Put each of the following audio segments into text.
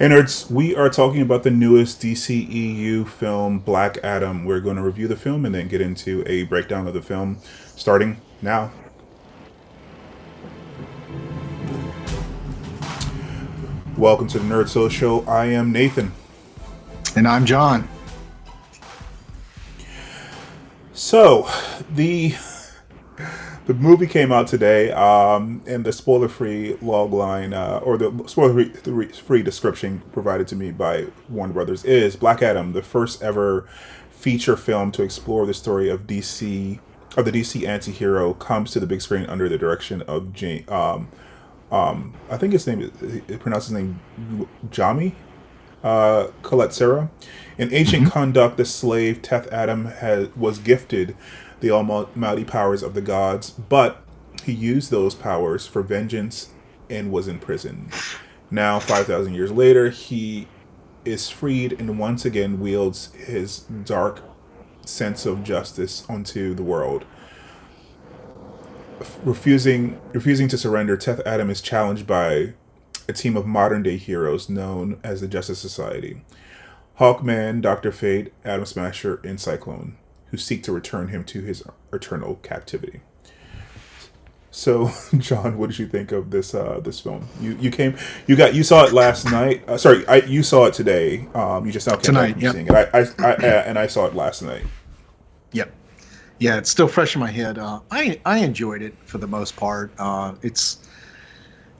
Hey nerds, we are talking about the newest DCEU film, Black Adam. We're going to review the film and then get into a breakdown of the film, starting now. Welcome to the Nerd Soul Show. I am Nathan. And I'm John. So, the movie came out today, and the spoiler-free logline, or the spoiler-free description provided to me by Warner Brothers is Black Adam, the first ever feature film to explore the story of the DC anti-hero, comes to the big screen under the direction of I think his name is pronounced his name Jaume Collet-Serra. In ancient Kahndaq, the slave Teth Adam was gifted the almighty powers of the gods, but he used those powers for vengeance and was imprisoned. Now, 5,000 years later, he is freed and once again wields his dark sense of justice onto the world. Refusing to surrender, Teth Adam is challenged by a team of modern-day heroes known as the Justice Society. Hawkman, Dr. Fate, Adam Smasher, and Cyclone, who seek to return him to his eternal captivity. So, John, what did you think of this film? You saw it last night. You saw it today. You just now came Tonight, back from yep. seeing it. And I saw it last night. Yep. Yeah, it's still fresh in my head. I enjoyed it for the most part. It's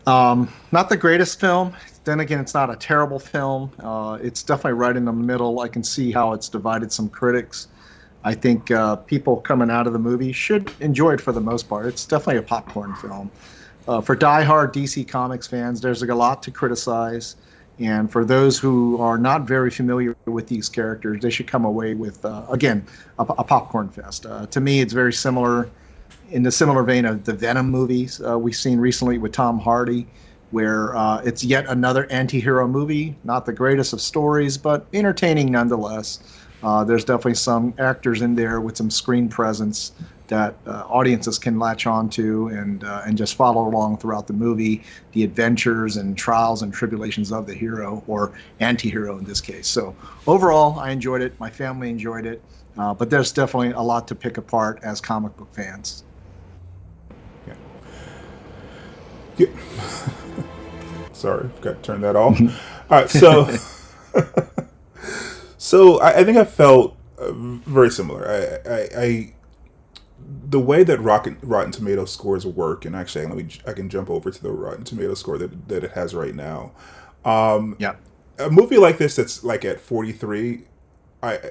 not the greatest film. Then again, it's not a terrible film. It's definitely right in the middle. I can see how it's divided some critics. I think people coming out of the movie should enjoy it for the most part. It's definitely a popcorn film. For diehard DC Comics fans, there's a lot to criticize. And for those who are not very familiar with these characters, they should come away with, again, a popcorn fest. To me, it's very similar, in the similar vein of the Venom movies we've seen recently with Tom Hardy, where it's yet another anti-hero movie, not the greatest of stories, but entertaining nonetheless. There's definitely some actors in there with some screen presence that audiences can latch on to and just follow along throughout the movie, the adventures and trials and tribulations of the hero, or anti-hero in this case. So overall, I enjoyed it. My family enjoyed it. But there's definitely a lot to pick apart as comic book fans. Yeah. Sorry, forgot to turn that off. All right, so I think I felt very similar. I the way that Rotten Tomatoes scores work, and actually, I can jump over to the Rotten Tomatoes score that it has right now. Yeah. A movie like this that's like at 43.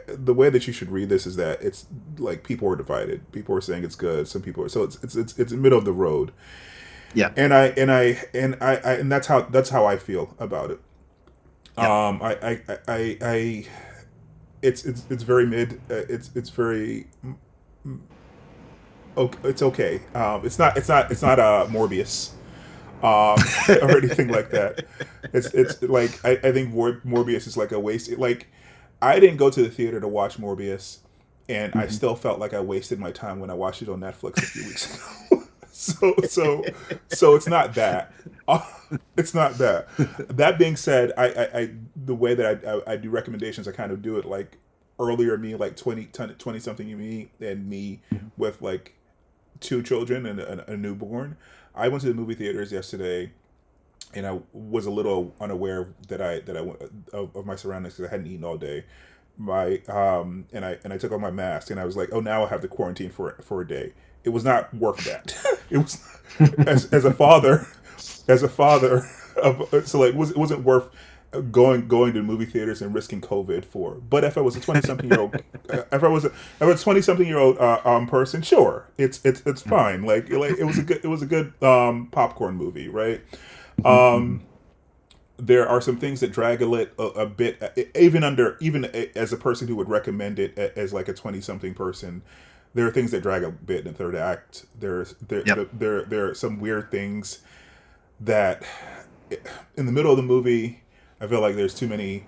The way that you should read this is that it's like people are divided. People are saying it's good. Some people are, so it's middle of the road. Yeah. And that's how I feel about it. Yeah. It's very mid. It's very okay. It's okay. It's not Morbius, or anything like that. It's like I think Morbius is like a waste. Like, I didn't go to the theater to watch Morbius, and I still felt like I wasted my time when I watched it on Netflix a few weeks ago. So it's not that. It's not that. That being said, I the way that I do recommendations, I kind of do it like earlier me, like 20 something me, and me with like 2 children and a newborn. I went to the movie theaters yesterday, and I was a little unaware that I went of my surroundings because I hadn't eaten all day. And I took off my mask, and I was like, oh, now I have to quarantine for a day. It was not worth that. It was as a father of, so like it wasn't worth going to movie theaters and risking COVID for. But if I was a 20-something-year-old, if I was a 20-something-year-old person, sure, it's fine. Like it was a good popcorn movie, right? There are some things that drag a bit, even as a person who would recommend it as like a 20-something person. There are things that drag a bit in the third act. There are some weird things that, in the middle of the movie, I feel like there's too many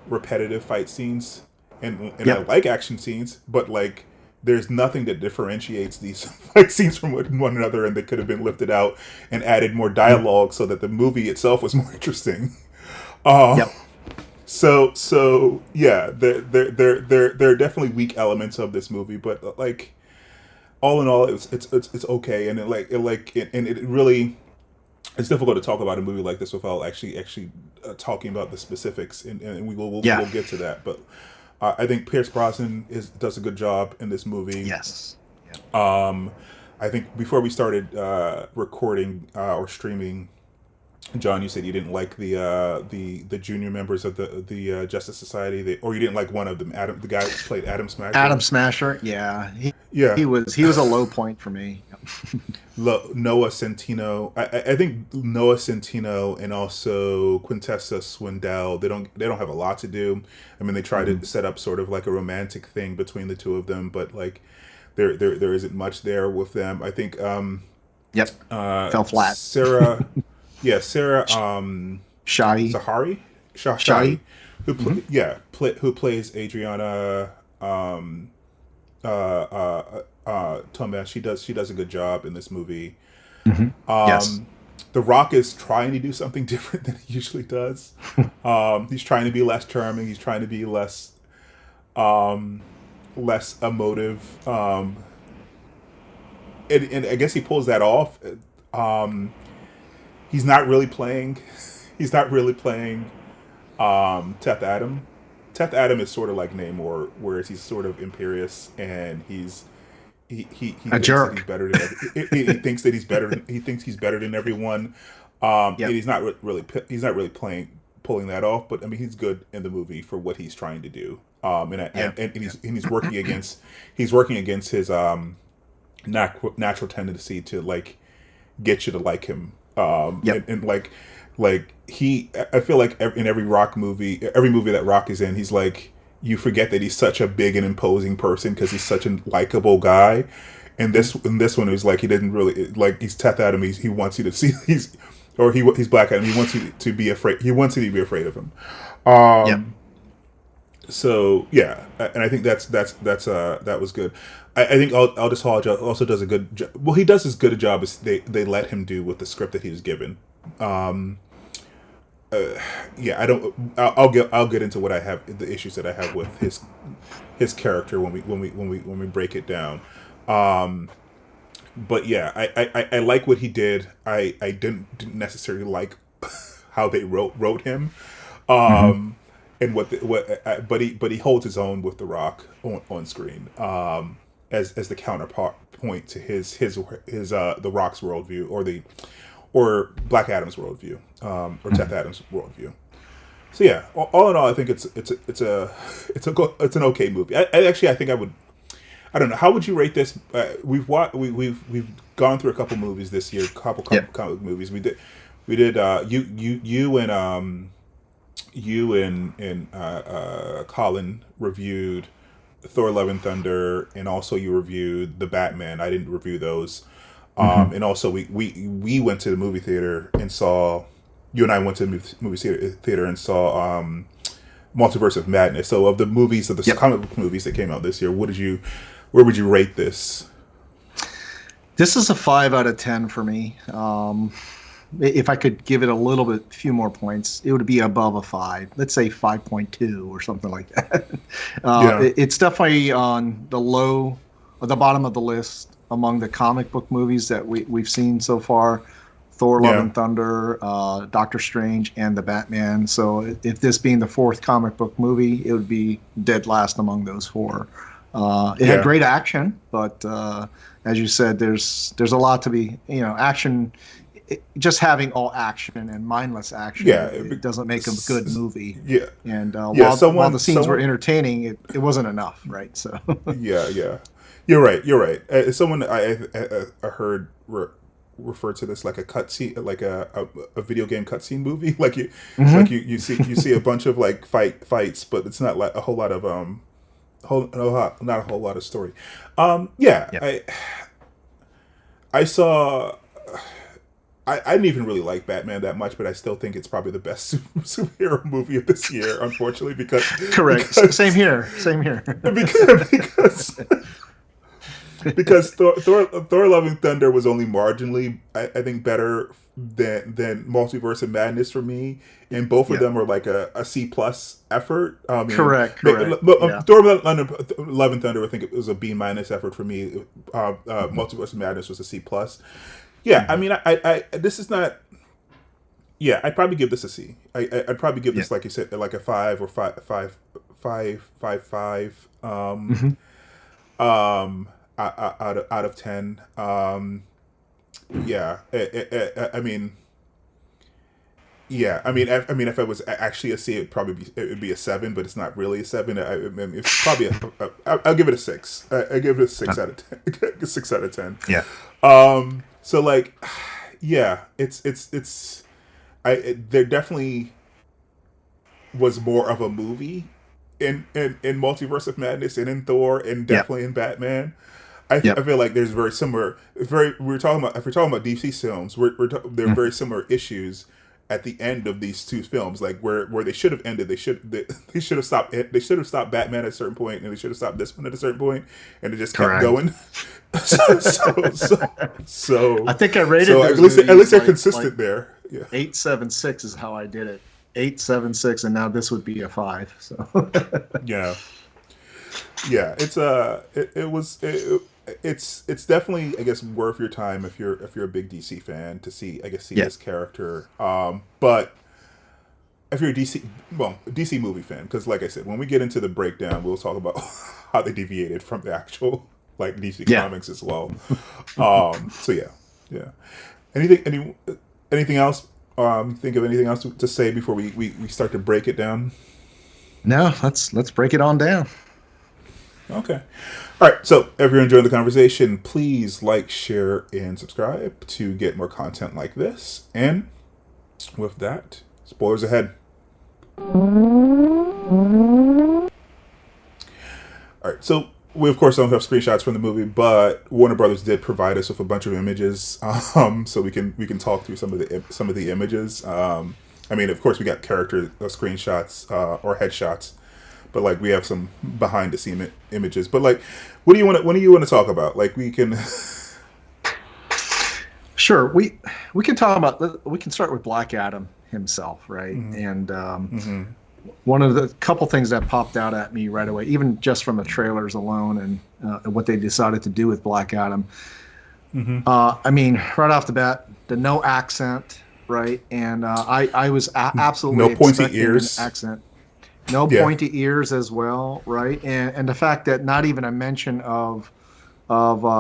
repetitive fight scenes, and I like action scenes, but like there's nothing that differentiates these fight scenes from one another, and they could have been lifted out and added more dialogue so that the movie itself was more interesting. Uh, Yep. so yeah, there are definitely weak elements of this movie, but like all in all, it's okay, and it really it's difficult to talk about a movie like this without actually talking about the specifics, and Yeah. we'll get to that. But I think Pierce Brosnan does a good job in this movie. Yes. Yep. I think before we started recording or streaming, John, you said you didn't like the junior members of the Justice Society, or you didn't like one of them, Adam, the guy who played Adam Smasher. Adam Smasher. Yeah. Yeah, He was a low point for me. Noah Centino. I think Noah Centino and also Quintessa Swindell. They don't have a lot to do. I mean, they try to set up sort of like a romantic thing between the two of them, but like there isn't much there with them. I think. Yep. Fell flat. Sarah. Yeah, Sarah. Shahi. Zahari. Shahi. Who plays Adriana. Thomas. She does a good job in this movie. Yes. The Rock is trying to do something different than he usually does. He's trying to be less charming. He's trying to be less emotive. And I guess he pulls that off. He's not really playing. He's not really playing Teth Adam. Teth Adam is sort of like Namor, whereas he's sort of imperious and he a jerk. He's better than he thinks that he's better. He thinks he's better than everyone. And he's not really pulling that off. But I mean, he's good in the movie for what he's trying to do. And he's working against his natural tendency to like get you to like him. And I feel like in every Rock movie, every movie that Rock is in, he's like, you forget that he's such a big and imposing person because he's such a likable guy. And this one is like, he didn't really like, he's Teth Adam. He wants you to see he's Black Adam. He wants you to be afraid. He wants you to be afraid of him. So yeah, and I think that was good. I think Aldous Hodge also does a good job. Well, he does as good a job as they let him do with the script that he was given. I'll get into what I have, the issues that I have with his character when we break it down. But yeah, I like what he did. I didn't necessarily like how they wrote him. And but he holds his own with The Rock on screen. As the counterpoint to his The Rock's worldview or Black Adam's worldview, or Teth Adam's worldview. So yeah, all in all, I think it's an okay movie. I don't know, how would you rate this? We've gone through a couple movies this year, couple comic movies. We did you and Colin reviewed Thor: Love and Thunder, and also you reviewed The Batman. I didn't review those. And also we went to the movie theater and saw, you and I went to the movie theater and saw Multiverse of Madness. So of the movies, of the comic book movies that came out this year, where would you rate this? This is a 5 out of 10 for me. If I could give it a few more points, it would be above a 5. Let's say 5.2 or something like that. It's definitely on the bottom of the list among the comic book movies that we've seen so far. Thor: Love and Thunder, Doctor Strange, and The Batman. So if this being the 4th comic book movie, it would be dead last among those 4. It had great action, but as you said, there's a lot to be, action. Just having all action and mindless action, it doesn't make a good movie. Yeah, and while the scenes were entertaining, it wasn't enough, right? So yeah, you're right. Someone I heard refer to this like a cutscene, like a video game cutscene movie. Like you see a bunch of like fights, but it's not like a whole lot of not a whole lot of story. I saw. I didn't even really like Batman that much, but I still think it's probably the best superhero movie of this year, unfortunately, because... Correct. Same here. Because because Thor Love and Thunder was only marginally, I think, better than Multiverse of Madness for me, and both of them are like a C plus effort. I mean, Correct. Thor Love and Thunder, I think it was a B minus effort for me. Multiverse of Madness was a C plus. Yeah, I mean, I this is not. Yeah, I'd probably give this a C. I'd probably give this, like you said, like a 5 or 5. Out of 10. Yeah, I mean, if it was actually a C, it would be a 7, but it's not really a 7. It's probably I'll give it a 6. I give it a 6 out of 10. 6 out of 10. Yeah. So like, yeah, there definitely was more of a movie in Multiverse of Madness and in Thor and definitely in Batman. I feel like there's very similar. If we're talking about DC films, there are very similar issues at the end of these two films, like where they should have ended. They should have stopped. They should have stopped Batman at a certain point, and they should have stopped this one at a certain point, and it just kept going. so I think I rated. So at least they're consistent there. Yeah. 8.76 is how I did it. 8.76, and now this would be a 5. So yeah. It's definitely, I guess, worth your time if you're a big DC fan to see this character. But if you're a DC movie fan, because like I said, when we get into the breakdown, we'll talk about how they deviated from the actual like DC comics as well. So yeah. Anything else? Think of anything else to say before we start to break it down? No, let's break it on down. Okay. All right. So if you're enjoying the conversation, please like, share, and subscribe to get more content like this. And with that, spoilers ahead. All right. So we, of course, don't have screenshots from the movie, but Warner Brothers did provide us with a bunch of images, so we can talk through some of the images. I mean, of course, we got character screenshots or headshots. But like we have some behind the scene images. But like, what do you want to talk about? Like we can. Sure, we can talk about. We can start with Black Adam himself, right? Mm-hmm. And one of the couple things that popped out at me right away, even just from the trailers alone, and what they decided to do with Black Adam. Mm-hmm. I mean, right off the bat, the no accent, right? And I was absolutely no pointy ears accent. No pointy ears as well, right? And the fact that not even a mention of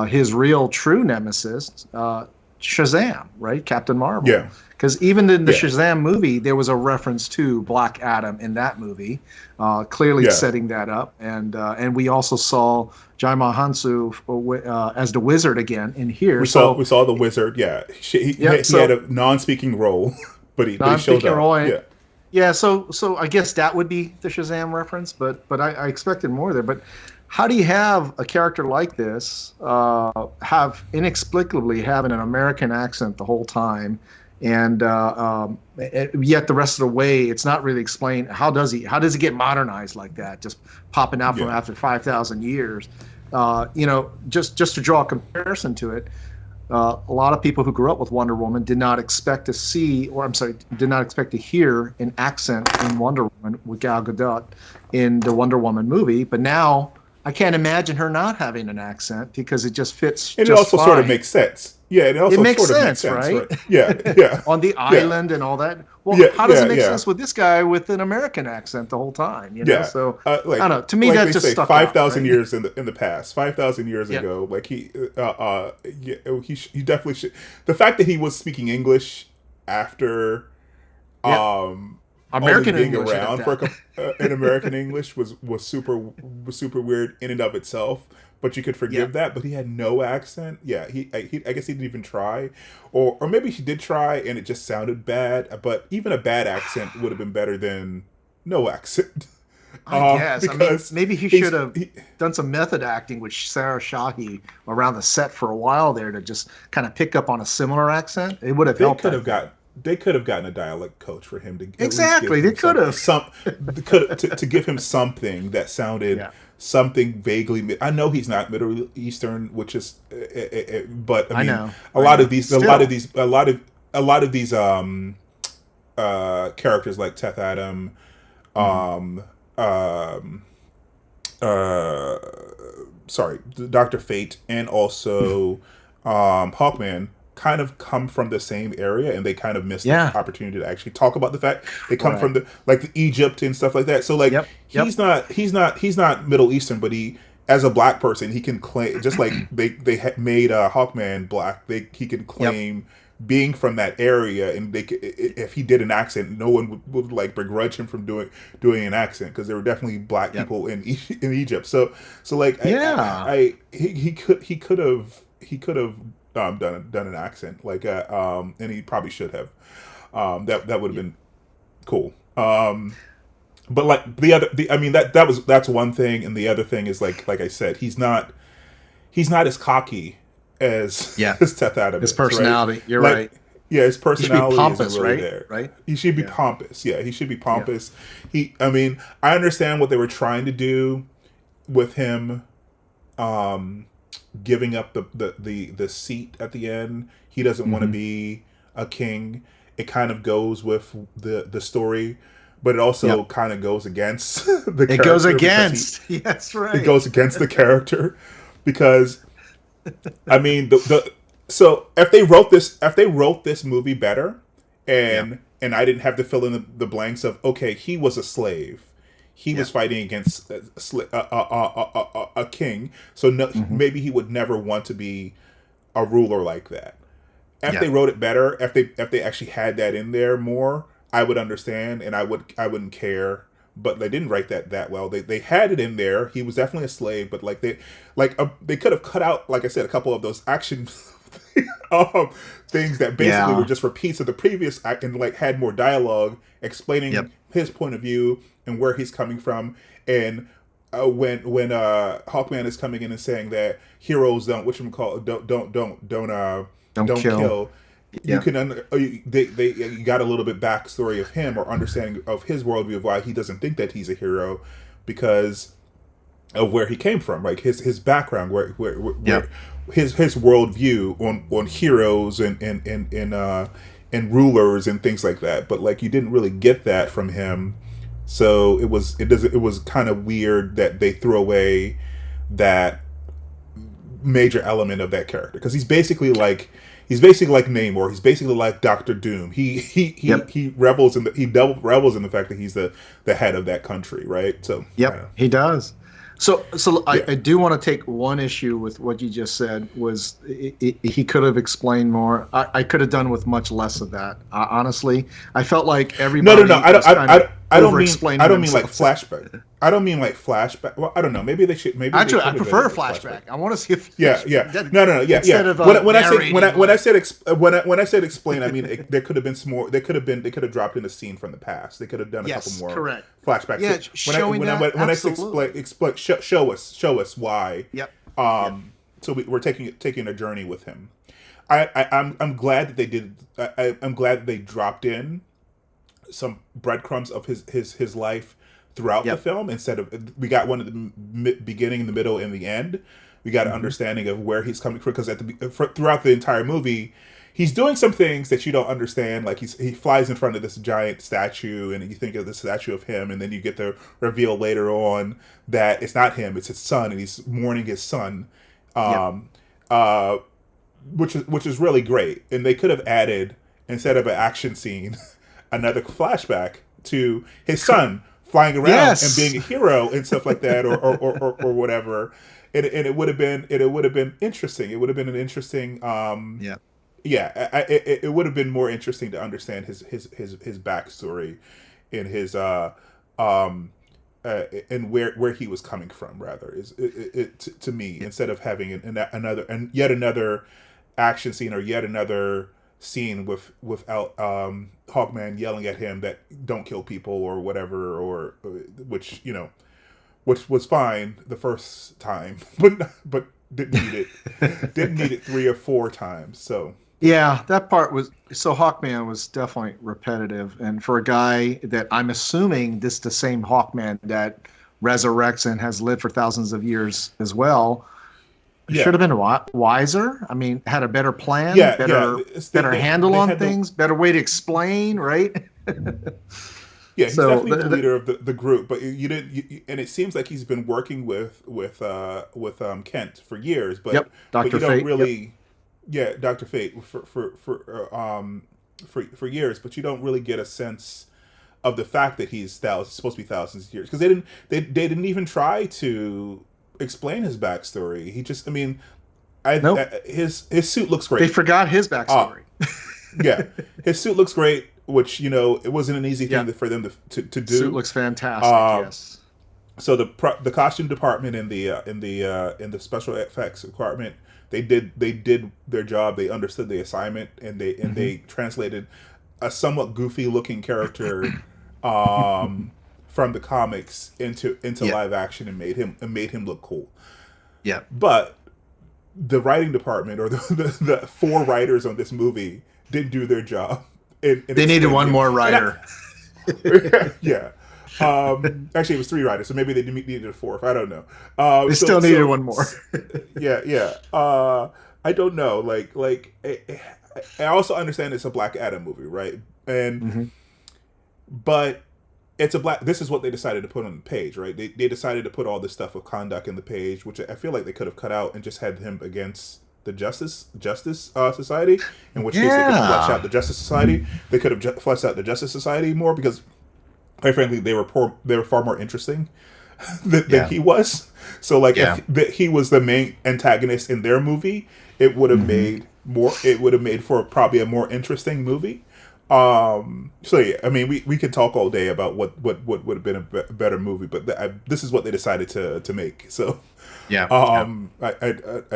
his real true nemesis, Shazam, right? Captain Marvel. Yeah. Because even in the Shazam movie, there was a reference to Black Adam in that movie, clearly setting that up. And we also saw Jaume Hansu as the Wizard again in here. We saw the Wizard. Yeah, he had a non-speaking role, but he showed up. Yeah, so I guess that would be the Shazam reference, but I expected more there. But how do you have a character like this have inexplicably having an American accent the whole time, and yet the rest of the way it's not really explained? How does he get modernized like that, just popping out from after 5,000 years? Just to draw a comparison to it. A lot of people who grew up with Wonder Woman did not expect to hear an accent in Wonder Woman with Gal Gadot in the Wonder Woman movie. But now I can't imagine her not having an accent because it just fits. And it also sort of makes sense. Yeah, it makes sense, right? Yeah. On the island and all that. Well, how does it make sense with this guy with an American accent the whole time? So I don't know. To me, that just stuck 5,000 years in the past, 5,000 years ago, like he definitely should. The fact that he was speaking English after American being English around for in American English was super weird in and of itself. But you could forgive that. But he had no accent. Yeah, I guess he didn't even try, or maybe he did try and it just sounded bad. But even a bad accent would have been better than no accent. I guess. Because maybe he should have done some method acting with Sarah Shahi around the set for a while there to just kind of pick up on a similar accent. It would have helped. They could have gotten a dialect coach for him to exactly. They could have to give him something that sounded something vaguely. I know he's not Middle Eastern, which is, but I I mean, know. a I lot know. of these, Still. a lot of these characters like Teth Adam, Mhm. um, um, uh, sorry, Doctor Fate, and also Hawkman kind of come from the same area, and they kind of miss the Yeah. opportunity to actually talk about the fact they come from Correct. the like the Egypt and stuff like that. So like Yep. Yep. he's not Middle Eastern, but he, as a black person, he can claim, just like made Hawkman black. He can Yep. claim being from that area, and if he did an accent, no one would like begrudge him from doing an accent, because there were definitely black Yep. people in Egypt. So like Yeah. he could have done an accent, like and he probably should have. That would have been cool. But like I mean, that's one thing, and the other thing is like I said, he's not as cocky as Yeah. as Teth Adam His is, right? personality. You're Like, right. yeah, his He should be personality pompous, isn't really right? there. Right. He should be Yeah. pompous. Yeah, he should be Yeah. pompous. I mean, I understand what they were trying to do with him, um, giving up the seat at the end. He doesn't want to Hmm. be a king. It kind of goes with the story, but it also Yep. kind of goes against the It goes character, because against. Yes, it right. goes against the character, because I mean so if they wrote this movie better, Yeah. and I didn't have to fill in the blanks of, okay, he was a slave, he Yeah. was fighting against a king, so no, Hmm. maybe he would never want to be a ruler like that. If Yeah. they wrote it better, if they actually had that in there more, I would understand, and I wouldn't care. But they didn't write that well. They had it in there. He was definitely a slave, but like they could have cut out, like I said, a couple of those action things that basically were Yeah. just repeats of the previous act, and like had more dialogue explaining Yep. his point of view and where he's coming from. And when Hawkman is coming in and saying that heroes Don't don't kill. kill, you Yeah. can they you got a little bit backstory of him, or understanding of his worldview of why he doesn't think that he's a hero, because of where he came from, like his background, Yeah. where his worldview on heroes and rulers and things like that. But like, you didn't really get that from him, so it was kind of weird that they threw away that major element of that character, because he's basically like Namor. He's basically like Doctor Doom. Yep. He revels in revels in the fact that he's the head of that country, right? So Yep. He does. So yeah. I do want to take one issue with what you just said. Was he could have explained more. I could have done with much less of that. Honestly, I felt like everybody No. I don't mean like themselves. flashback. I don't mean like flashback. Well, I don't know. Maybe they should. Maybe Actually, they I could have prefer a done it as flashback. I want to see if Yeah. No. Yeah. instead Yeah. of When I said narrating, when I said explain, I mean, there could have been some more. They could have dropped in a scene from the past. They could have done a couple yes, more correct. flashbacks. Yeah, showing that, When I say absolutely. show us why. Yep. Yep. So we're taking a journey with him. I'm glad that they did. I'm glad that they dropped in some breadcrumbs of his life throughout the Yep. film, instead of, we got one at the beginning, the middle, and the end. We got an understanding of where he's coming from, because throughout the entire movie, he's doing some things that you don't understand. Like, he flies in front of this giant statue, and you think of the statue of him, and then you get the reveal later on that it's not him, it's his son, and he's mourning his son. Um, which is really great. And they could have added, instead of an action scene, another flashback to his son flying around Yes. and being a hero and stuff like that, or whatever. And it would have been interesting. It would have been an interesting Yeah. it would have been more interesting to understand his backstory, and his and where he was coming from, rather, is to me, instead of having yet another action scene, or yet another scene without Hawkman yelling at him that don't kill people or whatever, or which was fine the first time, but didn't need it 3 or 4 times. So Yeah, that part was so Hawkman was definitely repetitive, and for a guy that I'm assuming this the same Hawkman that resurrects and has lived for thousands of years as well. Yeah. Should have been wiser. I mean, had a better plan, Yeah, better handle they on had things, better way to explain, right? Yeah, he's So definitely the leader of the group, but you didn't. And it seems like he's been working with Kent for years, but Yep, but Dr. you don't Fate. really, yeah, Dr. Fate for years, but you don't really get a sense of the fact that he's supposed to be thousands of years, because they didn't even try to explain his backstory. He just, I mean, Nope. his suit looks great. They forgot his backstory. Yeah, his suit looks great, which, you know, it wasn't an easy thing for them to do. Suit looks fantastic. Yes. So the costume department in the special effects department, they did their job. They understood the assignment, and they translated a somewhat goofy looking character from the comics into live action and made him look cool. Yeah. But the writing department, or the 4 writers on this movie, didn't do their job. They needed one more writer. Yeah. Actually, it was 3 writers, so maybe they needed a 4th. I don't know. They still needed one more. Yeah. I don't know. Like I also understand it's a Black Adam movie, right? And but it's this is what they decided to put on the page, right? They decided to put all this stuff with Kahndaq in the page, which I feel like they could have cut out and just had him against the Justice Society, in which case they could flesh out the Justice Society. They could have fleshed out the Justice Society more, because, quite frankly, they were far more interesting than he was. So, like, if he was the main antagonist in their movie, it would have made for probably a more interesting movie. So yeah, I mean, we could talk all day about what would have been a better movie, but this is what they decided to make. So I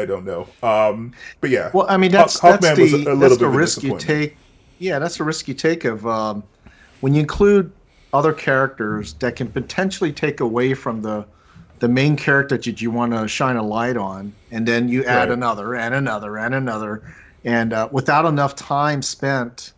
don't know. But yeah. Well, I mean, that's the risk you take. Yeah, that's the risk you take of when you include other characters that can potentially take away from the main character that you want to shine a light on, and then you add another and another and another, and without enough time spent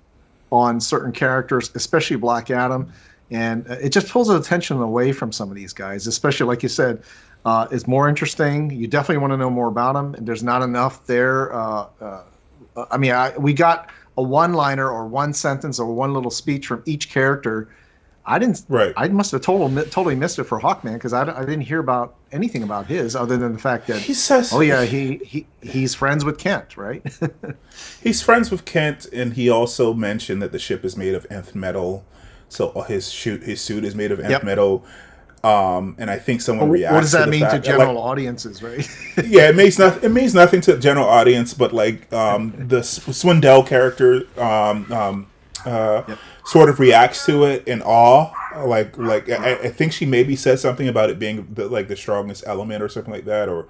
on certain characters, especially Black Adam, and it just pulls the attention away from some of these guys, especially, like you said, it's more interesting. You definitely want to know more about them, and there's not enough there. I mean, we got a one-liner or one sentence or one little speech from each character. I didn't. Right. I must have totally missed it for Hawkman, because I didn't hear about anything about his, other than the fact that he says, "Oh yeah, he's friends with Kent, right?" He's friends with Kent, and he also mentioned that the ship is made of nth metal, so his suit is made of nth metal. And I think someone reacts. What does that mean to general audiences, right? Yeah, it means nothing to the general audience, but like the Swindell character sort of reacts to it in awe. Like I think she maybe said something about it being the strongest element or something like that, or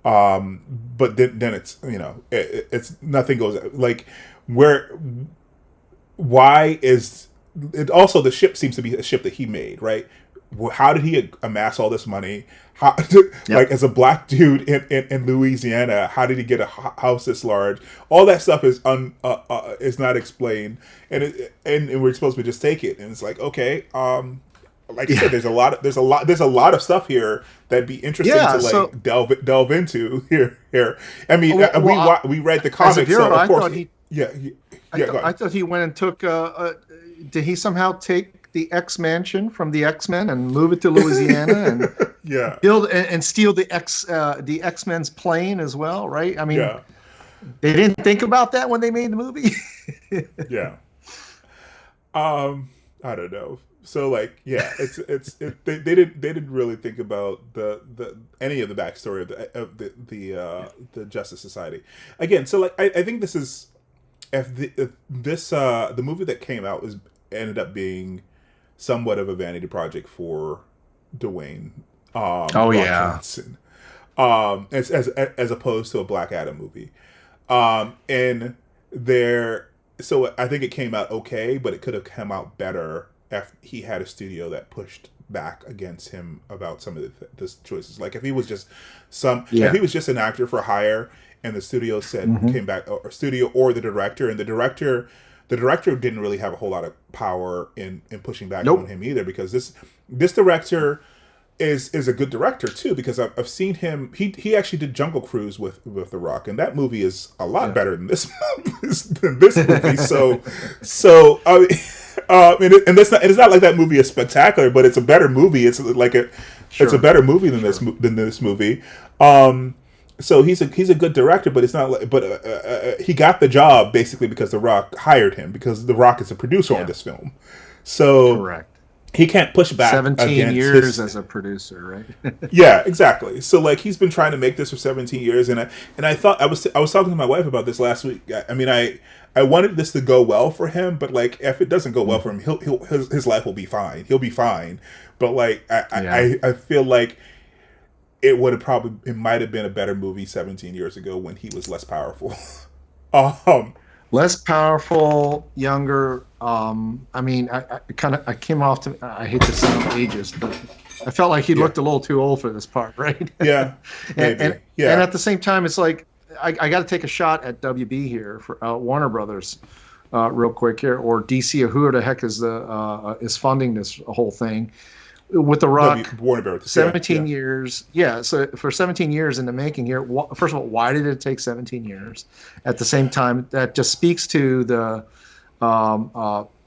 but then it's, you know, it's nothing goes like why is it? Also, the ship seems to be a ship that he made, right? How did he amass all this money? How, like, as a black dude in Louisiana, how did he get a house this large? All that stuff is not explained, and we're supposed to just take it, and it's like, okay, like you said, there's a lot of stuff here that'd be interesting to delve into here. I mean, we read the comics, so of course, I thought he went and took. Did he somehow take the X mansion from the X-Men and move it to Louisiana and build and steal the X-Men's plane as well, right? I mean, they didn't think about that when they made the movie. I don't know. So like, they didn't really think about any of the backstory of the Justice Society. Again, so like I think this is the movie that came out ended up being somewhat of a vanity project for Dwayne. Johnson, as opposed to a Black Adam movie, and so I think it came out okay, but it could have come out better if he had a studio that pushed back against him about some of the choices. Like if he was just if he was just an actor for hire, and the studio came back, or studio or the director, and the director didn't really have a whole lot of power in pushing back on him either, because this director is a good director too, because I've seen him. He actually did Jungle Cruise with The Rock, and that movie is a lot better than this movie. So I mean, and it's not like that movie is spectacular, but it's a better movie. It's like it's a better movie than this movie. So he's a good director, but it's not like, but he got the job basically because The Rock hired him, because The Rock is a producer on this film. So correct. He can't push back. 17 years as a producer, right? Yeah, exactly. So like he's been trying to make this for 17 years, and I thought I was talking to my wife about this last week. I mean, I wanted this to go well for him, but like if it doesn't go well for him, his life will be fine. He'll be fine. But like I feel like it might have been a better movie 17 years ago when he was less powerful. Less powerful, younger. I mean, I came off to. I hate to sound ageist, but I felt like he looked a little too old for this part, right? Yeah, maybe. and at the same time, it's like I got to take a shot at WB here for Warner Brothers, real quick here, or DC, or who the heck is funding this whole thing. With The Rock, Warner Brothers, 17 years. Yeah, so for 17 years in the making here, first of all, why did it take 17 years? At the same time, that just speaks to the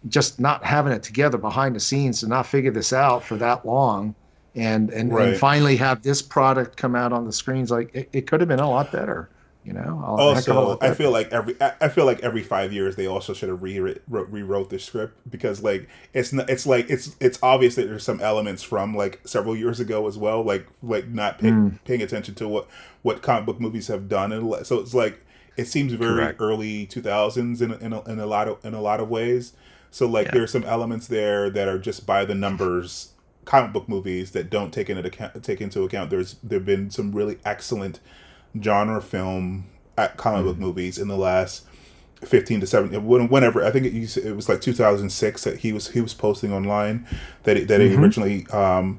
just not having it together behind the scenes to not figure this out for that long, and finally have this product come out on the screens. Like it could have been a lot better. You know. Also, I feel like every 5 years they also should have rewrote the script, because like it's obvious that there's some elements from like several years ago as well, like not paying attention to what comic book movies have done, and so it's like it seems very early 2000s in a lot of ways. So like there's some elements there that are just by the numbers comic book movies that don't take into account. There've been some really excellent genre film comic book movies in the last 15 to 17, whenever. I think it was like 2006 that he was posting online that he originally said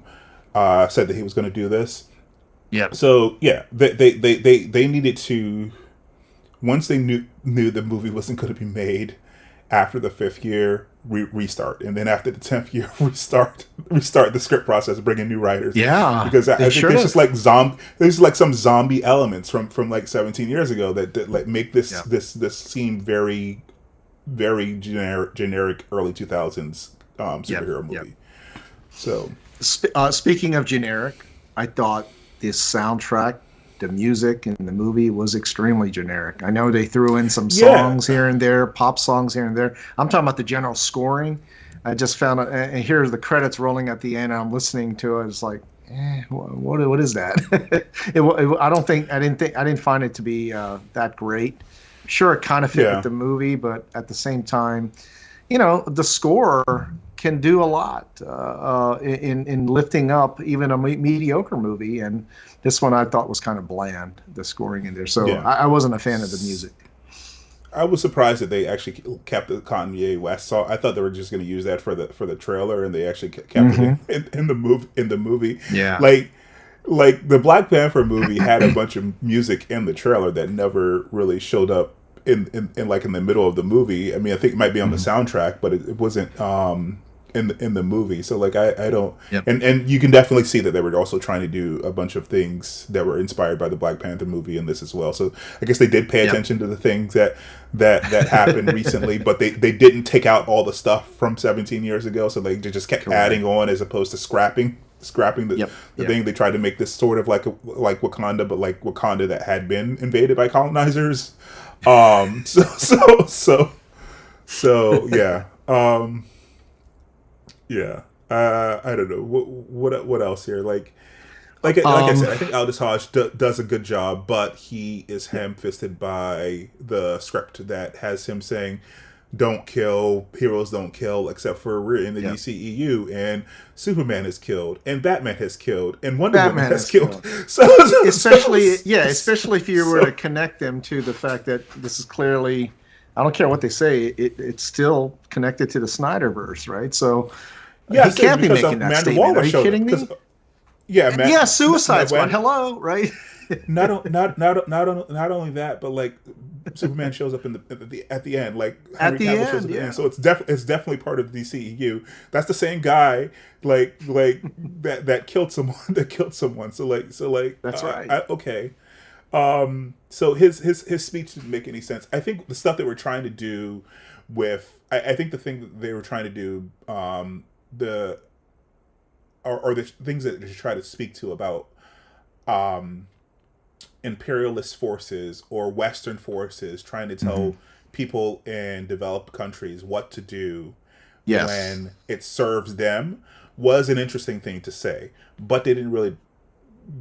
that he was going to do this. Yeah. So yeah, they needed to, once they knew the movie wasn't going to be made after the 5th year, restart, and then after the 10th year, restart the script process, bring in new writers. Yeah, because I think there's just like there's like some zombie elements from like 17 years ago that like make this seem very, very generic early 2000s superhero movie. So speaking of generic, I thought this soundtrack, the music in the movie, was extremely generic. I know they threw in some songs here and there, pop songs here and there. I'm talking about the general scoring. I just found it, and here's the credits rolling at the end. And I'm listening to it. It's like, what is that? I didn't find it to be that great. Sure, it kind of fit with the movie, but at the same time, you know, the score can do a lot in lifting up even a mediocre movie, and this one I thought was kind of bland, the scoring in there. So I wasn't a fan of the music. I was surprised that they actually kept the Kanye West song. I thought they were just going to use that for the trailer, and they actually kept it in the movie. Yeah, like the Black Panther movie had a bunch of music in the trailer that never really showed up in like in the middle of the movie. I mean, I think it might be on the soundtrack, but it wasn't in the movie. So like I don't and you can definitely see that they were also trying to do a bunch of things that were inspired by the Black Panther movie in this as well. So I guess they did pay attention to the things that happened recently, but they didn't take out all the stuff from 17 years ago. So they just kept adding on as opposed to scrapping the thing. They tried to make this sort of like Wakanda, but like Wakanda that had been invaded by colonizers. So yeah. I don't know what else here. Like I said, I think Aldous Hodge does a good job, but he is ham-fisted by the script that has him saying, "Don't kill, heroes don't kill," except for we're in the DCEU, and Superman is killed, and Batman has killed, and Wonder Woman has killed. So especially if you were to connect them to the fact that this is clearly, I don't care what they say, it's still connected to the Snyderverse, right? So he can't be making that statement. Are you kidding me? Suicide Squad. Hello, right? not only that, but like Superman shows up in at the end, like At Henry the Cavill shows end, up at the yeah. end, so it's definitely part of the DCEU. That's the same guy, like that killed someone that killed someone. That's right. Okay. So his speech didn't make any sense. I think the stuff that we're trying to do with I think the thing that they were trying to do the or the things that they try to speak to about um imperialist forces or Western forces trying to Hmm. tell people in developed countries what to do Yes, when it serves them was an interesting thing to say, but they didn't really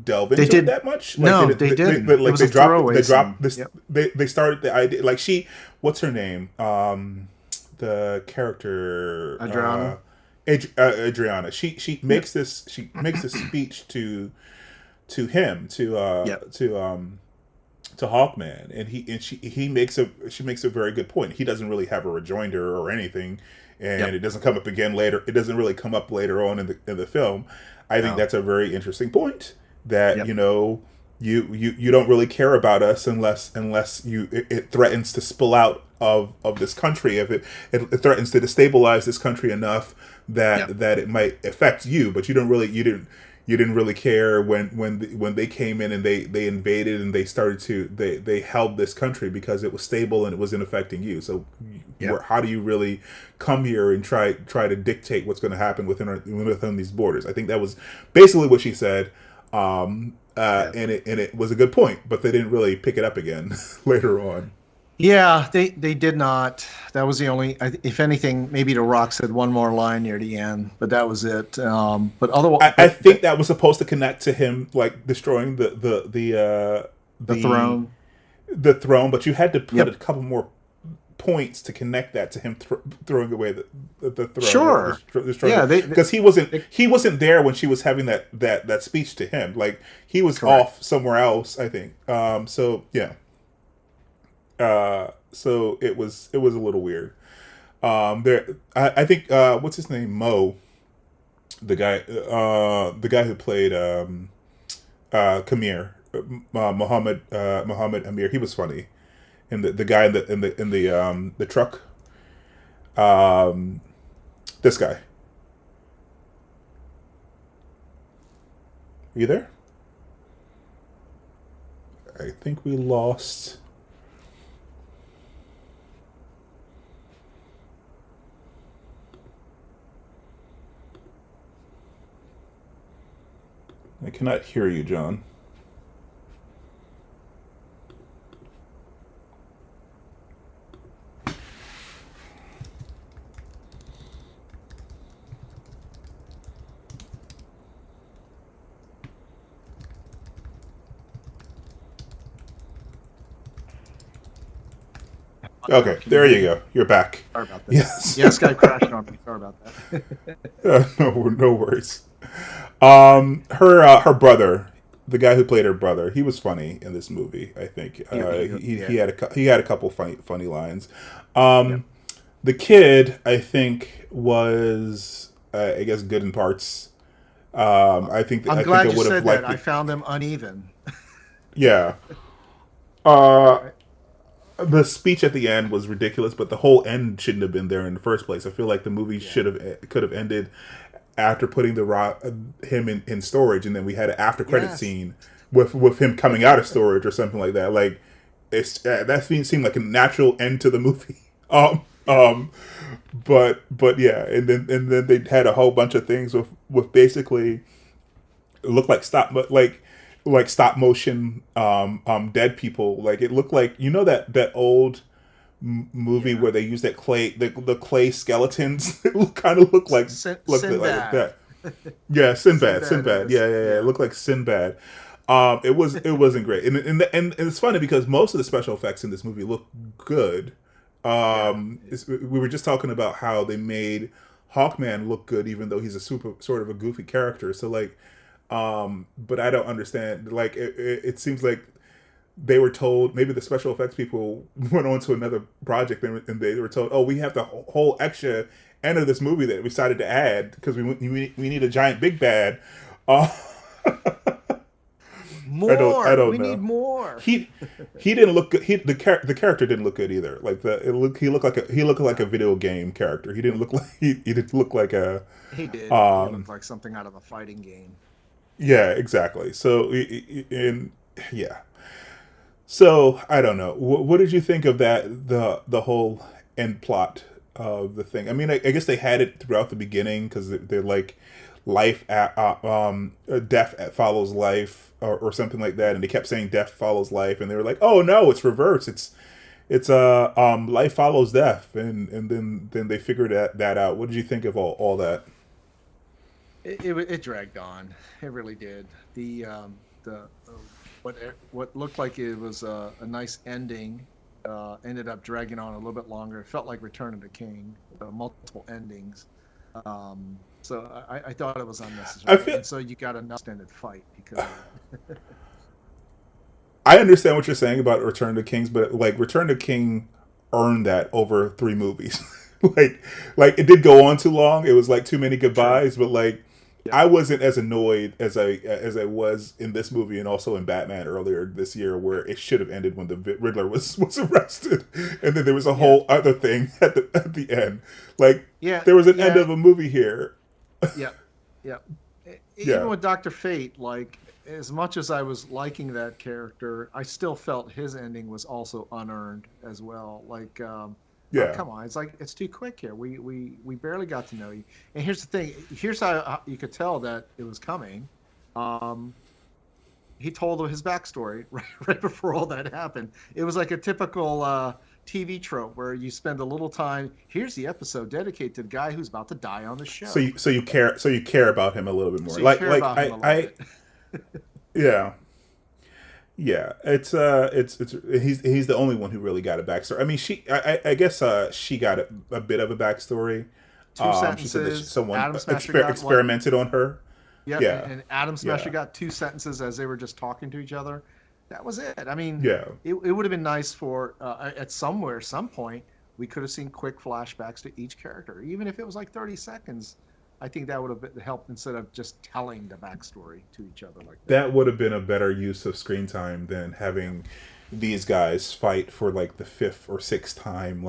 delve they into it did. that much. Like No, they didn't. It like was a they throwaway dropped scene. this Yep. they started the idea like what's her name the character Adriana. Adriana, she makes this speech to him Yep. to Hawkman, and she makes a very good point. He doesn't really have a rejoinder or anything, and Yep. it doesn't come up again later. It doesn't really come up later on in the film. I think No. that's a very interesting point. That Yep. you don't really care about us unless it threatens to spill out of this country. If it threatens to destabilize this country enough Yep. that it might affect you, but you didn't really care when they came in and they invaded and they started to they held this country because it was stable and it wasn't affecting you. So Yep. how do you really come here and try to dictate what's going to happen within these borders? I think that was basically what she said, Yeah. and it was a good point, but they didn't really pick it up again later on. Yeah, they did not. That was the only. If anything, maybe The Rock said one more line near the end, but that was it. But otherwise, I think that was supposed to connect to him like destroying the throne. the throne, but you had to put a Yep. couple more points to connect that to him throwing away the throne, Sure. destroying Yeah. because They he wasn't there when she was having that speech to him. Like he was correct. off somewhere else, I think. So yeah. So it was a little weird. I think what's his name, Mo, the guy who played Kamir, Muhammad Amir. He was funny, and the guy in the truck. Um, this guy. Are you there? I think we lost. I cannot hear you, John. Okay, Can you there hear you me? go. You're back. Sorry about that. Yes. Yeah, Skype crashed on me. Sorry about that. No worries. Her brother, the guy who played her brother, he was funny in this movie. I think Yeah. he had a couple funny lines. Yep. The kid, I think, was I guess good in parts. I'm I think I glad you would have said that. liked I it. found them uneven. Yeah. Uh, the speech at the end was ridiculous, but the whole end shouldn't have been there in the first place. I feel like the movie Yeah. could have ended after putting him in storage, and then we had an after credit Yes. scene with him coming out of storage or something like that. Like that seemed like a natural end to the movie. But yeah, and then they had a whole bunch of things with basically it looked like stop motion dead people. Like it looked like that old movie Yeah. where they use that the clay skeletons. It kind of looked like like Sinbad. that. Yeah, Sinbad, Sinbad Sinbad. is. Yeah. It Yeah. looked like Sinbad. It wasn't great, and it's funny because most of the special effects in this movie look good. Yeah. We were just talking about how they made Hawkman look good, even though he's a super sort of a goofy character. So like, but I don't understand. Like, it seems like they were told, maybe the special effects people went on to another project and they were told, oh, we have the whole extra end of this movie that we decided to add because we need a giant big bad. Uh, I More. don't We need know. more. He didn't look good. The character didn't look good either. Like he looked like a video game character. He didn't look like he didn't look like a He did. He um looked like something out of a fighting game. yeah, exactly. So and yeah. So I don't know. What did you think of that? The whole end plot of the thing. I mean, I guess they had it throughout the beginning because they're like death follows life or something like that, and they kept saying death follows life, and they were like, oh no, it's reverse. It's life follows death, and then they figured that out. What did you think of all that? It dragged on. It really did. The what looked like it was a nice ending ended up dragging on a little bit longer. It felt like Return of the King, multiple endings. So I thought it was unnecessary. And so you got an extended fight because of it. I understand what you're saying about Return to Kings, but like Return to King earned that over 3 movies. like it did go on too long. It was like too many goodbyes, but like Yeah. I wasn't as annoyed as I was in this movie and also in Batman earlier this year, where it should have ended when the Riddler was arrested, and then there was a whole other thing at the end. Like there was an end of a movie here. Yeah, yeah. Yeah. Even with Dr. Fate, like as much as I was liking that character, I still felt his ending was also unearned as well. Like, Yeah. come on, it's like it's too quick here. We barely got to know you. And here's the thing. Here's how you could tell that it was coming. He told his backstory right before all that happened. It was like a typical TV trope where you spend a little time. Here's the episode dedicated to the guy who's about to die on the show. So you care about him a little bit more. So you care about him a little bit. Yeah. Yeah, it's he's the only one who really got a backstory. I mean, I guess she got a bit of a backstory. Two sentences. She said that someone Adam Smasher got experimented on her. Yeah, and Adam Smasher got 2 sentences as they were just talking to each other. That was it. I mean, it would have been nice for at some point we could have seen quick flashbacks to each character, even if it was like 30 seconds. I think that would have helped instead of just telling the backstory to each other like that. That would have been a better use of screen time than having these guys fight for like the 5th or 6th time.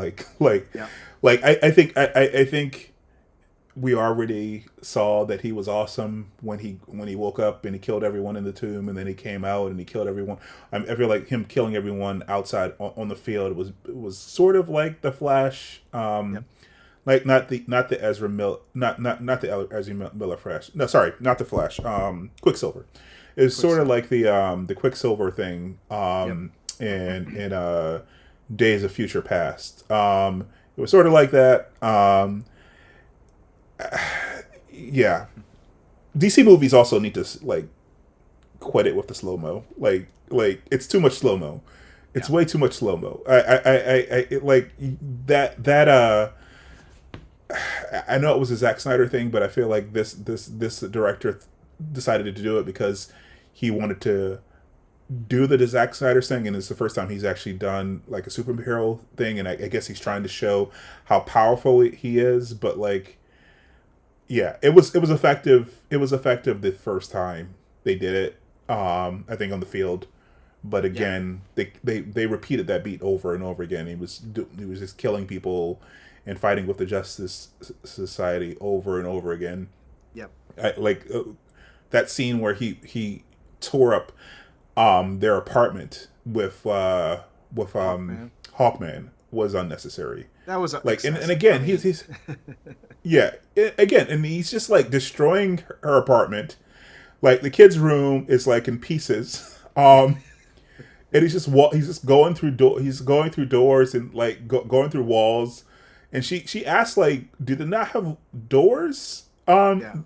I think we already saw that he was awesome when he woke up and he killed everyone in the tomb, and then he came out and he killed everyone. I feel like him killing everyone outside on the field was sort of like the Flash. Like not the Ezra Miller, not the Ezra Miller Flash. No, sorry, not the Flash. Quicksilver. It's sort of like the Quicksilver thing. In Days of Future Past. It was sort of like that. Yeah. DC movies also need to like quit it with the slow mo. Like it's too much slow mo. It's way too much slow mo. I like that. I know it was a Zack Snyder thing, but I feel like this director decided to do it because he wanted to do the Zack Snyder thing, and it's the first time he's actually done like a superhero thing, and I guess he's trying to show how powerful he is. But like, yeah, it was effective. It was effective the first time they did it. I think on the field, but again, they repeated that beat over and over again. He was just killing people and fighting with the Justice Society over and over again. Yep. That scene where he tore up their apartment with Hawkman was unnecessary. That was like, and again, he's again, and he's just like destroying her apartment. Like the kid's room is like in pieces. And he's just going through doors and like going through walls. And she asked, like, did they not have doors 5,000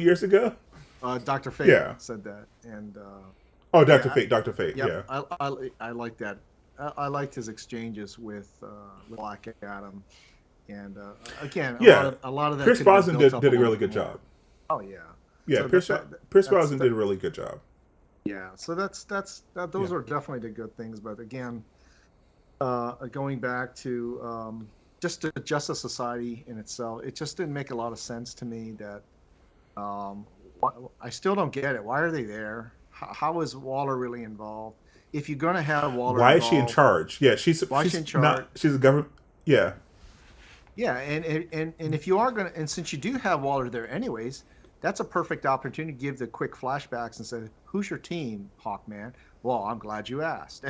years ago? Dr. Fate said that, and Dr. Fate, yeah. I like that. I liked his exchanges with Black Adam, and again, a lot of that. Pierce Brosnan did a really good job. Oh yeah, yeah. So Pierce Brosnan did a really good job. Yeah, so those are definitely the good things, but again. Going back to just the Justice Society in itself, it just didn't make a lot of sense to me that I still don't get it. Why are they there? How is Waller really involved? If you're going to have Waller Why is she in involved, charge? Yeah, why is she she's in not. charge? She's a government. Yeah, Yeah, and if you are going to, and since you do have Waller there anyways, that's a perfect opportunity to give the quick flashbacks and say, "Who's your team, Hawkman?" Well, I'm glad you asked.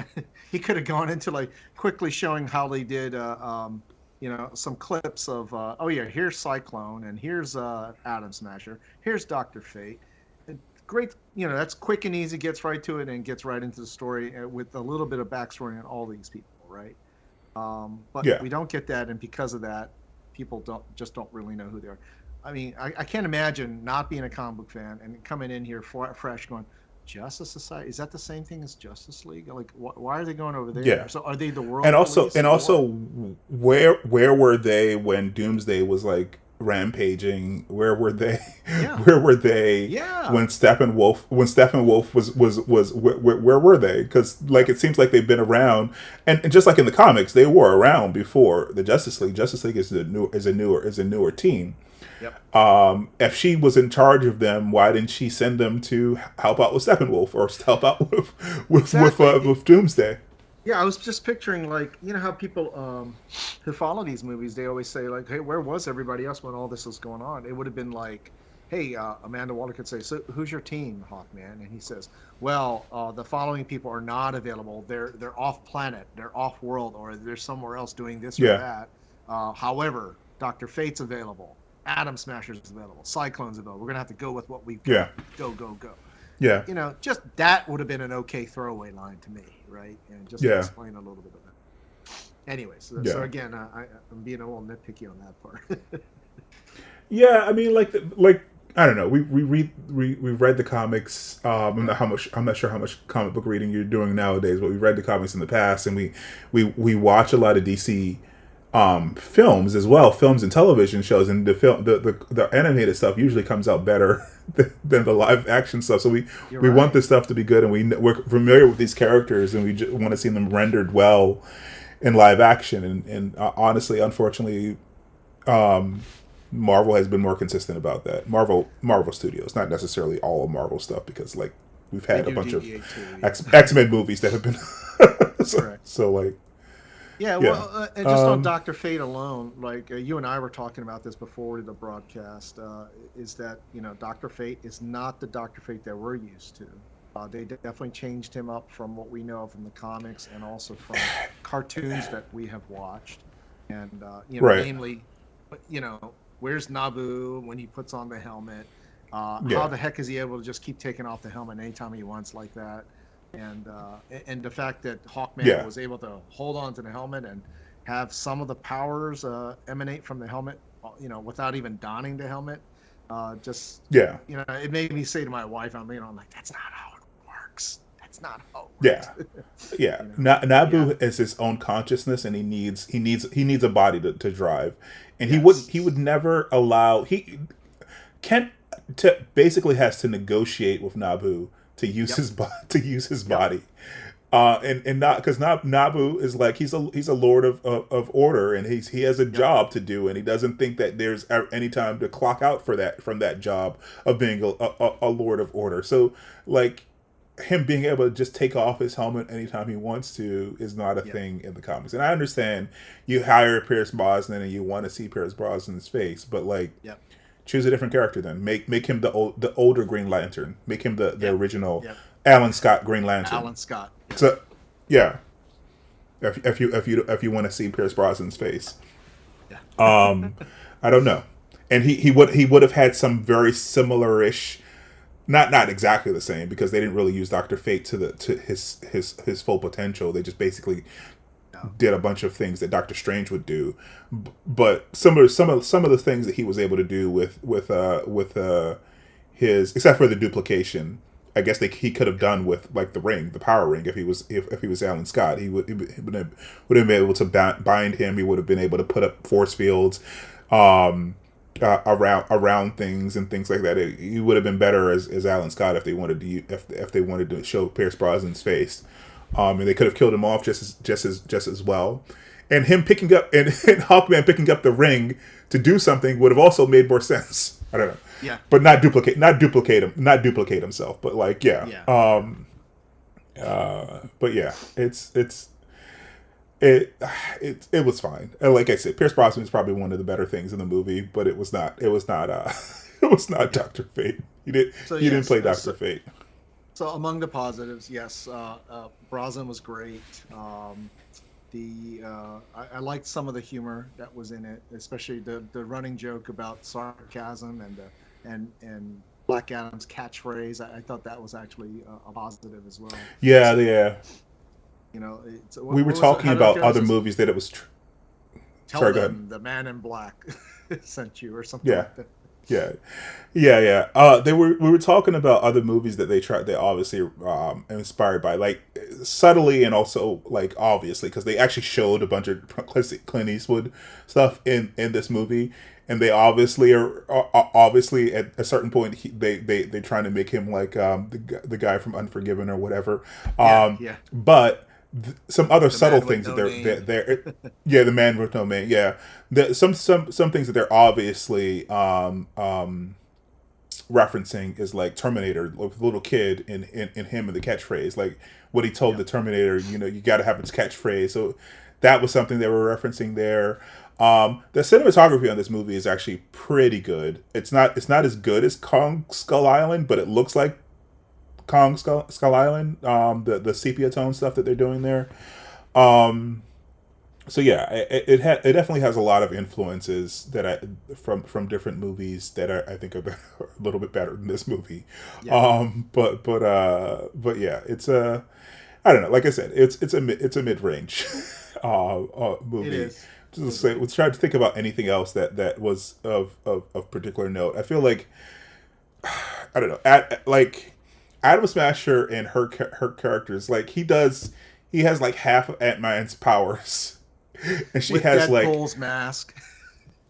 He could have gone into like quickly showing how they did, some clips of, oh yeah, here's Cyclone and here's Atom Smasher, here's Doctor Fate. Great, that's quick and easy, gets right to it and gets right into the story with a little bit of backstory on all these people, right? But yeah. we don't get that, and because of that, people don't really know who they are. I mean, I can't imagine not being a comic book fan and coming in here fresh, going, Justice Society, is that the same thing as Justice League? Like, why are they going over there? Yeah. So are they the world And also, police? Or what? where were they when Doomsday was like rampaging? Where were they? Yeah, Where were they yeah, when Steppenwolf was where were they? Because like yep, it seems like they've been around, and just like in the comics, they were around before the Justice League. Justice League is a newer team. yep. If she was in charge of them, why didn't she send them to help out with Steppenwolf or help out Exactly. with Doomsday? Yeah, I was just picturing, like, how people who follow these movies, they always say like, "Hey, where was everybody else when all this was going on?" It would have been like, "Hey, Amanda Waller could say, so who's your team, Hawkman?" And he says, "Well, the following people are not available. They're off planet, they're off world, or they're somewhere else doing this or Yeah, that. However, Doctor Fate's available, Atom Smasher's available, Cyclone's available. We're gonna have to go with what we've got. yeah, Go, go, go." yeah, Just that would have been an okay throwaway line to me, right? And just to yeah, explain a little bit of that. Anyway, so yeah. again, I'm being a little nitpicky on that part. Yeah, I mean, like I don't know. We read the comics. I'm not sure how much comic book reading you're doing nowadays, but we read the comics in the past, and we watch a lot of DC films as well, films and television shows, and the animated stuff usually comes out better than the live action stuff. So You're we want right. this stuff to be good, and we're familiar with these characters, and we just want to see them rendered well in live action. And honestly, unfortunately, Marvel has been more consistent about that. Marvel Studios, not necessarily all of Marvel stuff, because like we've They had a do bunch of deviate too, yeah. X-Men movies that have been Correct. so like Yeah, yeah. well, and just on Doctor Fate alone, like you and I were talking about this before the broadcast, is that Doctor Fate is not the Doctor Fate that we're used to. They definitely changed him up from what we know from the comics and also from cartoons that we have watched, and Right. namely, where's Nabu when he puts on the helmet? How Yeah. the heck is he able to just keep taking off the helmet anytime he wants like that? And the fact that Hawkman Yeah. was able to hold on to the helmet and have some of the powers emanate from the helmet, without even donning the helmet, just Yeah. it made me say to my wife, I'm like, that's not how it works. That's not how it Yeah. works. Yeah. you know, yeah, Nabu is his own consciousness, and he needs a body to drive, and he yes, would never allow he Kent basically has to negotiate with Nabu to use yep, his yep, body, and not because Nabu is like he's a lord of order, and he has a yep, job to do, and he doesn't think that there's any time to clock out from that job of being a lord of order. So like him being able to just take off his helmet anytime he wants to is not a yep, thing in the comics. And I understand you hire Pierce Brosnan and you want to see Pierce Brosnan's face, but like yep, choose a different character then. Make him the older Green Lantern. Make him the yep, original yep. Alan Scott Green Lantern. Alan Scott. Yep. So yeah, if you want to see Pierce Brosnan's face, Yeah. I don't know. And he would have had some very similar ish, not exactly the same, because they didn't really use Doctor Fate to his full potential. They just basically No. did a bunch of things that Doctor Strange would do, but some of the things that he was able to do with his, except for the duplication, I guess he could have done with like the ring, the power ring. If he was Alan Scott, would have been able to bind him. He would have been able to put up force fields around things and things like that. He would have been better as Alan Scott if they wanted to if they wanted to show Pierce Brosnan's face. And they could have killed him off just as well. And him picking up and Hawkman picking up the ring to do something would have also made more sense. I don't know. Yeah. but not duplicate himself, but like yeah. Yeah. But yeah, it it was fine. And like I said, Pierce Brosnan is probably one of the better things in the movie, but it was not it was not Yeah. Doctor Fate. He didn't Yes. play Doctor Fate. So among the positives, yes, Brosnan was great. I liked some of the humor that was in it, especially the running joke about sarcasm and Black Adam's catchphrase. I thought that was actually a positive as well. Yeah, So, yeah. We were what was it? talking How did it about go? It other says, movies that it was. tell Sorry, go ahead. them the man in black sent you, or something Yeah, like that. yeah, yeah. We were talking about other movies that they obviously inspired by, like subtly and also like obviously, because they actually showed a bunch of classic Clint Eastwood stuff in this movie, and they obviously are obviously at a certain point they're trying to make him like the guy from Unforgiven or whatever, Yeah, yeah. but. Some other The subtle man with things that no name. yeah, the man with no name, yeah, some things that they're obviously referencing is like Terminator, like the little kid in him and the catchphrase, like what he told Yeah, the Terminator, you got to have its catchphrase. So that was something they were referencing there. The cinematography on this movie is actually pretty good. It's not as good as Kong Skull Island, but it looks like Kong Skull Island. The sepia tone stuff that they're doing there. Um, so yeah, it definitely has a lot of influences that from different movies that I think are a little bit better than this movie. yeah. But yeah, it's a I don't know. Like I said, it's a mid range It movie. is. Just to It is. say, let's try to think about anything else that was of particular note. I feel like I don't know. Like Adam Smasher and her characters, like he has like half of Ant-Man's powers, and she With has like Deadpool's mask.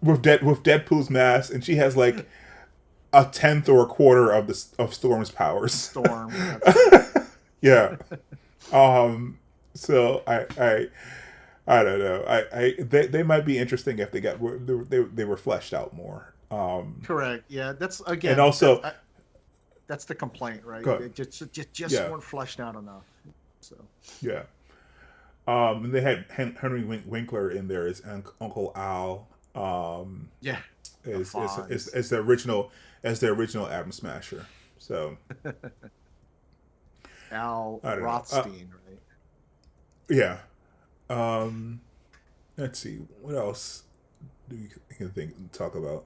with Deadpool's mask, and she has like a tenth or a quarter of Storm's powers. Storm. That's right. Yeah. So I don't know. They might be interesting if they were fleshed out more. Correct. Yeah, that's And again. also, That's the complaint, right? go ahead. They just Yeah, weren't fleshed out enough. So yeah. And they had Henry Winkler in there as Uncle Al. yeah, the Is Fonz. as the original Adam Smasher. So Al I don't know. Rothstein, right? Yeah. Let's see what else do you can talk about.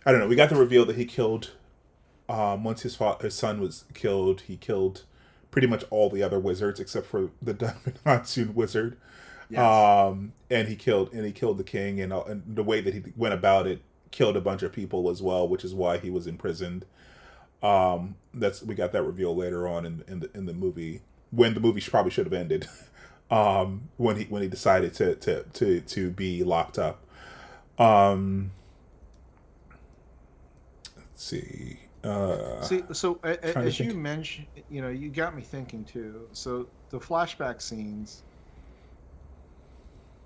I don't know. We got the reveal that he killed. Once his son was killed, he killed pretty much all the other wizards except for the Diamond Monsoon wizard. Yes. And he killed the king, and the way that he went about it killed a bunch of people as well, which is why he was imprisoned. That's we got that reveal later on in the movie, when the movie probably should have ended. When he decided to be locked up. Let's see. See, so Trying to as you think. mentioned, you got me thinking too. So the flashback scenes,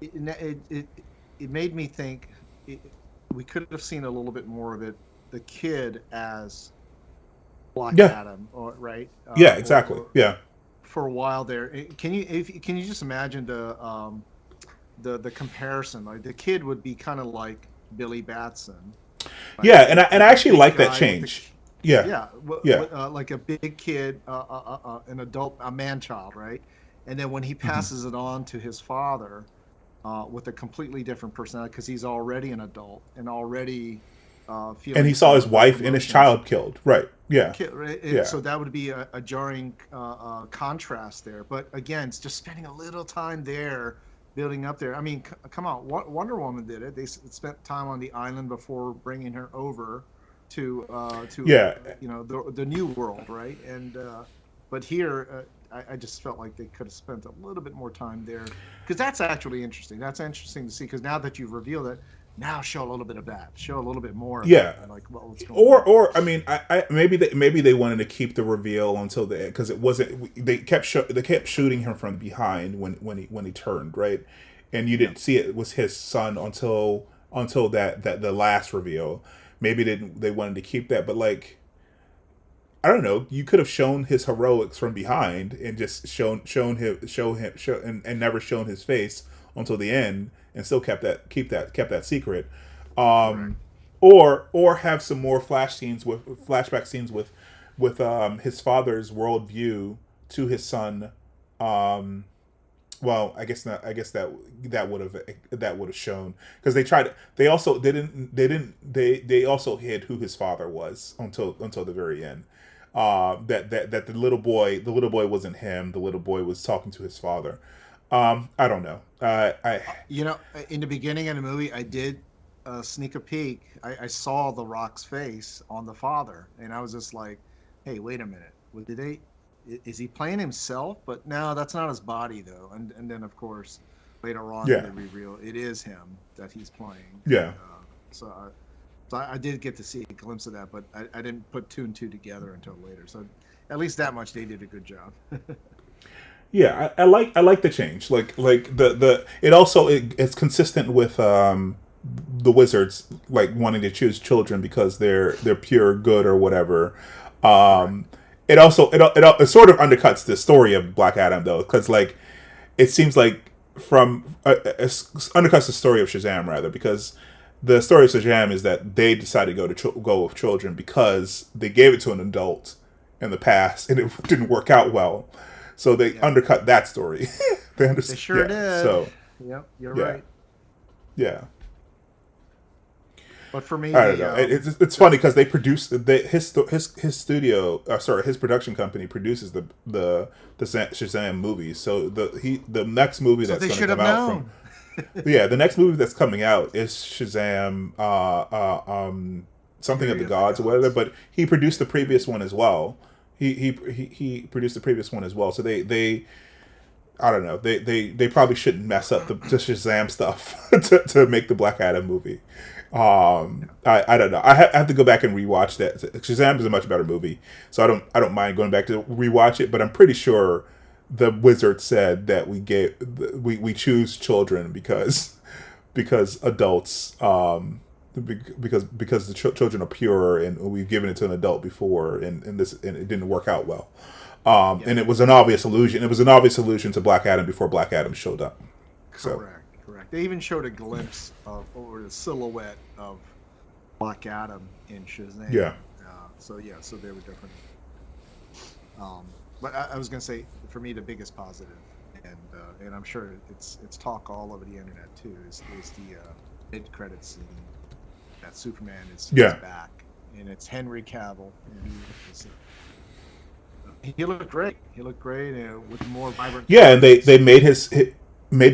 it made me think it, we could have seen a little bit more of it. The kid as Black Yeah, Adam, or right, yeah, exactly. or Yeah, for a while there. Can you just imagine the comparison? Like the kid would be kind of like Billy Batson, yeah, right? and I Like a actually big like that guy with the change. Yeah, yeah, yeah. like a big kid, an adult, a man child, right? And then when he Hmm. passes it on to his father, with a completely different personality, because he's already an adult and already And he feeling saw his dark wife and his emotions. child killed. Right. Yeah, Right? yeah. So that would be a jarring contrast there. But again, it's just spending a little time there, building up there. I mean, come on, Wonder Woman did it. They spent time on the island before bringing her over to Yeah, the new world, right? And but here, I just felt like they could have spent a little bit more time there, because that's actually interesting. That's interesting to see, because now that you've revealed it, now show a little bit of that, show a little bit more of yeah. that, and like what's going on. Or I mean, I maybe they wanted to keep the reveal until the end, because it wasn't. They kept shooting him from behind when he turned, right, and you Yeah, didn't see it was his son until that the last reveal. maybe they wanted to keep that, but like, I don't know. You could have shown his heroics from behind and just and never shown his face until the end, and still kept that secret. Correct. Um, or have some more flashback scenes with his father's worldview to his son. Um, well, I guess not. I guess that would have shown, because they tried. They also hid who his father was until the very end. That the little boy wasn't him. The little boy was talking to his father. I don't know. I You know, in the beginning of the movie, I did sneak a peek. I saw The Rock's face on the father, and I was just like, "Hey, wait a minute. Well, did they? Is he playing himself?" But no, that's not his body though. And then of course later on Yeah. they reveal it is him that he's playing. Yeah. So I did get to see a glimpse of that, but I didn't put two and two together until later. So at least that much they did a good job. Yeah, I like the change. Like it's consistent with the wizards like wanting to choose children because they're pure good or whatever. Um, it sort of undercuts the story of Black Adam though, because like it seems like undercuts the story of Shazam rather, because the story of Shazam is that they decided to go with children because they gave it to an adult in the past and it didn't work out well. So they undercut that story. They sure did. So Yep, you're yeah, right. yeah. But for me, I don't know. It's funny because they produce his studio. Sorry, his production company produces the Shazam movies. So the next movie so that's they going to should have come out known. yeah, the next movie that's coming out is Shazam. Something of Fury the Gods or whatever. But he produced the previous one as well. He produced the previous one as well. So they I don't know. They probably shouldn't mess up the Shazam stuff to make the Black Adam movie. I don't know. I have to go back and rewatch that. Shazam is a much better movie, so I don't mind going back to rewatch it. But I'm pretty sure the wizard said that we choose children because adults because the children are pure and we've given it to an adult before and it didn't work out well. And it was an obvious allusion. It was an obvious allusion to Black Adam before Black Adam showed up. So. Correct. They even showed a glimpse of or the silhouette of Black Adam in Shazam. Yeah. So they were different. But I was gonna say, for me, the biggest positive, and I'm sure it's talk all over the internet too, is the mid credit scene that Superman is back, and it's Henry Cavill. And he looked great. He looked great with more vibrant. Yeah, and they made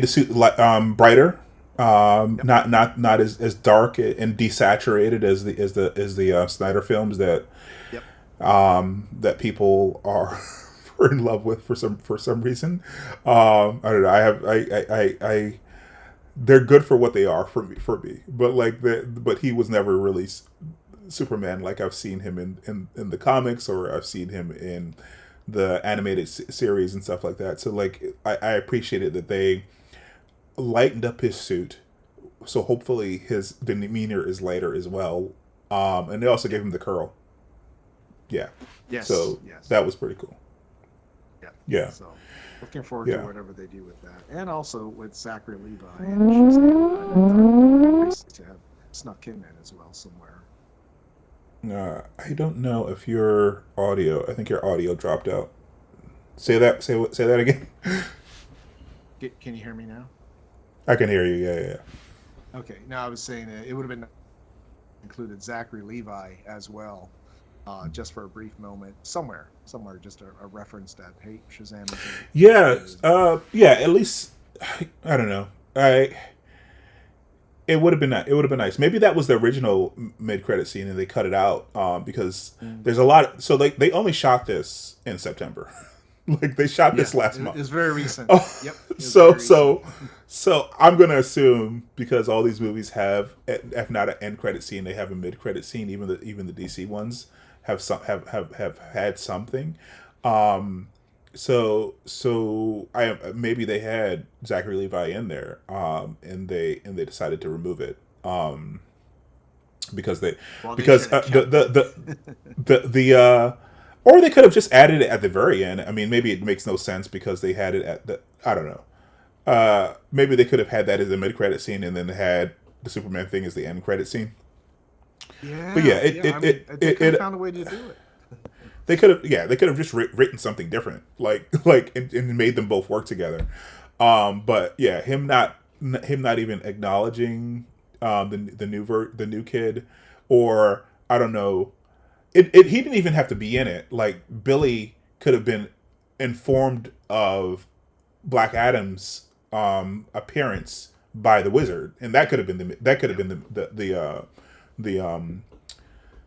the suit brighter, not as dark and desaturated as the Snyder films that that people are in love with for some reason. I don't know. I they're good for what they are for me. But he was never really Superman like I've seen him in the comics, or I've seen him in the animated series and stuff like that. So like I appreciated that they lightened up his suit, so hopefully his demeanor is lighter as well. And they also gave him the curl. Yeah. Yes. So that was pretty cool. Yeah. So looking forward to whatever they do with that, and also with Zachary Levi and Shazam. Nice to have snuck him in as well somewhere. I don't know if your audio. I think your audio dropped out. Say that again. Can you hear me now? I can hear you. Yeah. Okay. No, I was saying it would have been included Zachary Levi as well, just for a brief moment somewhere, just a reference that hey, Shazam. At least I don't know. It would have been nice. Maybe that was the original mid-credit scene and they cut it out because there's a lot. So they only shot this in September. Like they shot this last month. It's very recent. Yep. So I'm gonna assume because all these movies have, if not an end credit scene, they have a mid-credit scene. Even the DC ones have had something. So maybe they had Zachary Levi in there, and they decided to remove it. because they Well, they because should have the, kept the it. or they could have just added it at the very end. I mean, maybe it makes no sense because they had it at the, I don't know. Maybe they could have had that as a mid credit scene and then had the Superman thing as the end credit scene. But yeah, Yeah, yeah. I mean, they could have found a way to do it. they could have, yeah, they could have just written something different, like and made them both work together. But yeah, him not even acknowledging the new kid, or I don't know, he didn't even have to be in it. Like Billy could have been informed of Black Adam's appearance by the Wizard, and that could have been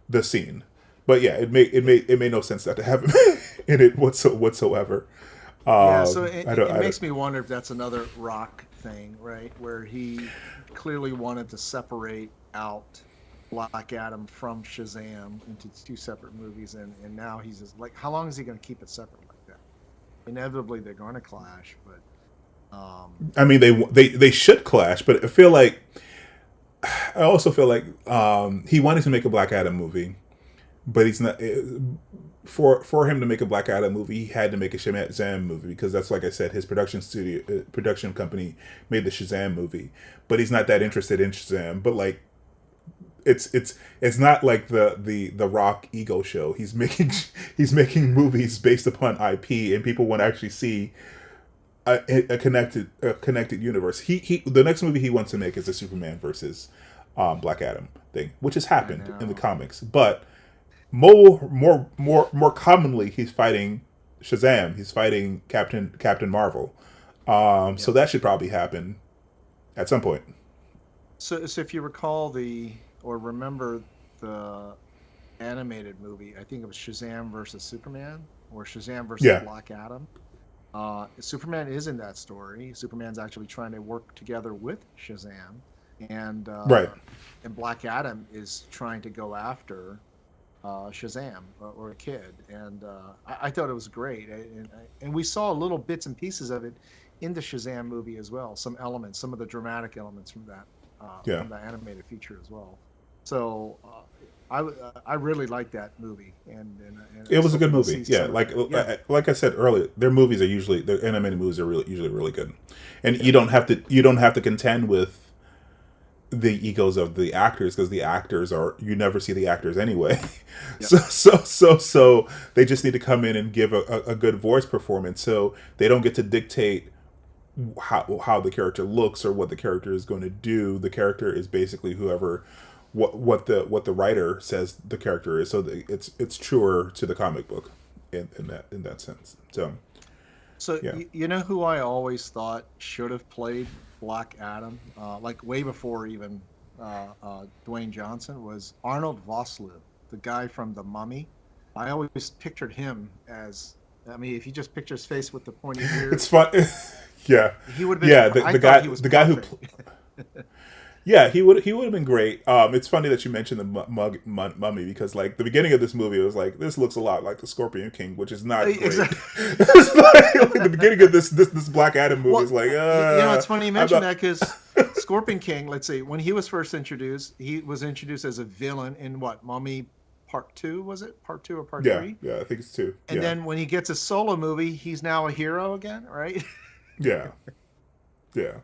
the scene. But yeah, it made no sense not to have him in it whatsoever. Yeah, so I it don't. makes me wonder if that's another Rock thing, right? Where he clearly wanted to separate out Black Adam from Shazam into two separate movies, and now he's just like, how long is he going to keep it separate like that? Inevitably, they're going to clash, but I mean, they should clash, but I also feel like he wanted to make a Black Adam movie, but he's not. For him to make a Black Adam movie, he had to make a Shazam movie because that's, like I said, his production company made the Shazam movie, but he's not that interested in Shazam. But like, it's not like the Rock ego show. He's making he's making movies based upon IP, and people want to actually see a connected universe. The next movie he wants to make is a Superman versus Black Adam thing, which has happened in the comics, but more commonly he's fighting Shazam. He's fighting Captain Marvel. So that should probably happen at some point. so if you recall or remember the animated movie, I think it was Shazam versus Superman or Shazam versus Yeah. Black Adam. Superman is in that story. Superman's actually trying to work together with Shazam, and Right. Black Adam is trying to go after Shazam or a kid, and I thought it was great, and we saw little bits and pieces of it in the Shazam movie as well. Some elements, some of the dramatic elements from that Yeah. from the animated feature as well. So I really liked that movie, and It I was a still good think we'll movie. see Yeah, some of that. Yeah, like I said earlier, their animated movies are usually really good, and yeah, you don't have to contend with the egos of the actors because the actors are, you never see the actors anyway. yeah. So they just need to come in and give a good voice performance, so they don't get to dictate how the character looks or what the character is going to do. The character is basically whoever what the writer says the character is, so it's truer to the comic book in that sense. So So yeah. you know who I always thought should have played Black Adam, like way before even Dwayne Johnson, was Arnold Vosloo, the guy from The Mummy. I always pictured him as, I mean, if you just picture his face with the pointy It's ears, fun. Yeah. he would have been. Yeah, I thought he was the guy who perfect. yeah, he would have been great. It's funny that you mentioned the mummy because like the beginning of this movie, it was like, this looks a lot like the Scorpion King, which is not great. Exactly. It's like the beginning of this Black Adam movie is Well, like, you know, it's funny you I'm mentioned not. that because Scorpion King, let's see, when he was first introduced, he was introduced as a villain in what, Mummy Part 2, was it? Part 2 or Part Yeah, 3? yeah, I think it's two. And Yeah, then when he gets a solo movie, he's now a hero again, right? yeah, yeah.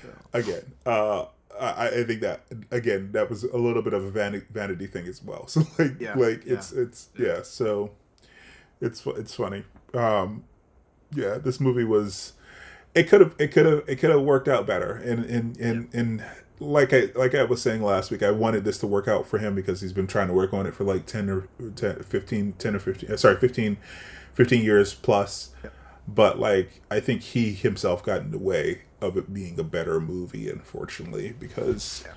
So, Again, I think that again that was a little bit of a vanity thing as well. So yeah, like yeah, it's yeah. So it's funny. Yeah, this movie was, it could have worked out better. And like I was saying last week, I wanted this to work out for him because he's been trying to work on it for like 15 years plus. yeah, But like I think he himself got in the way of it being a better movie, unfortunately, because yeah.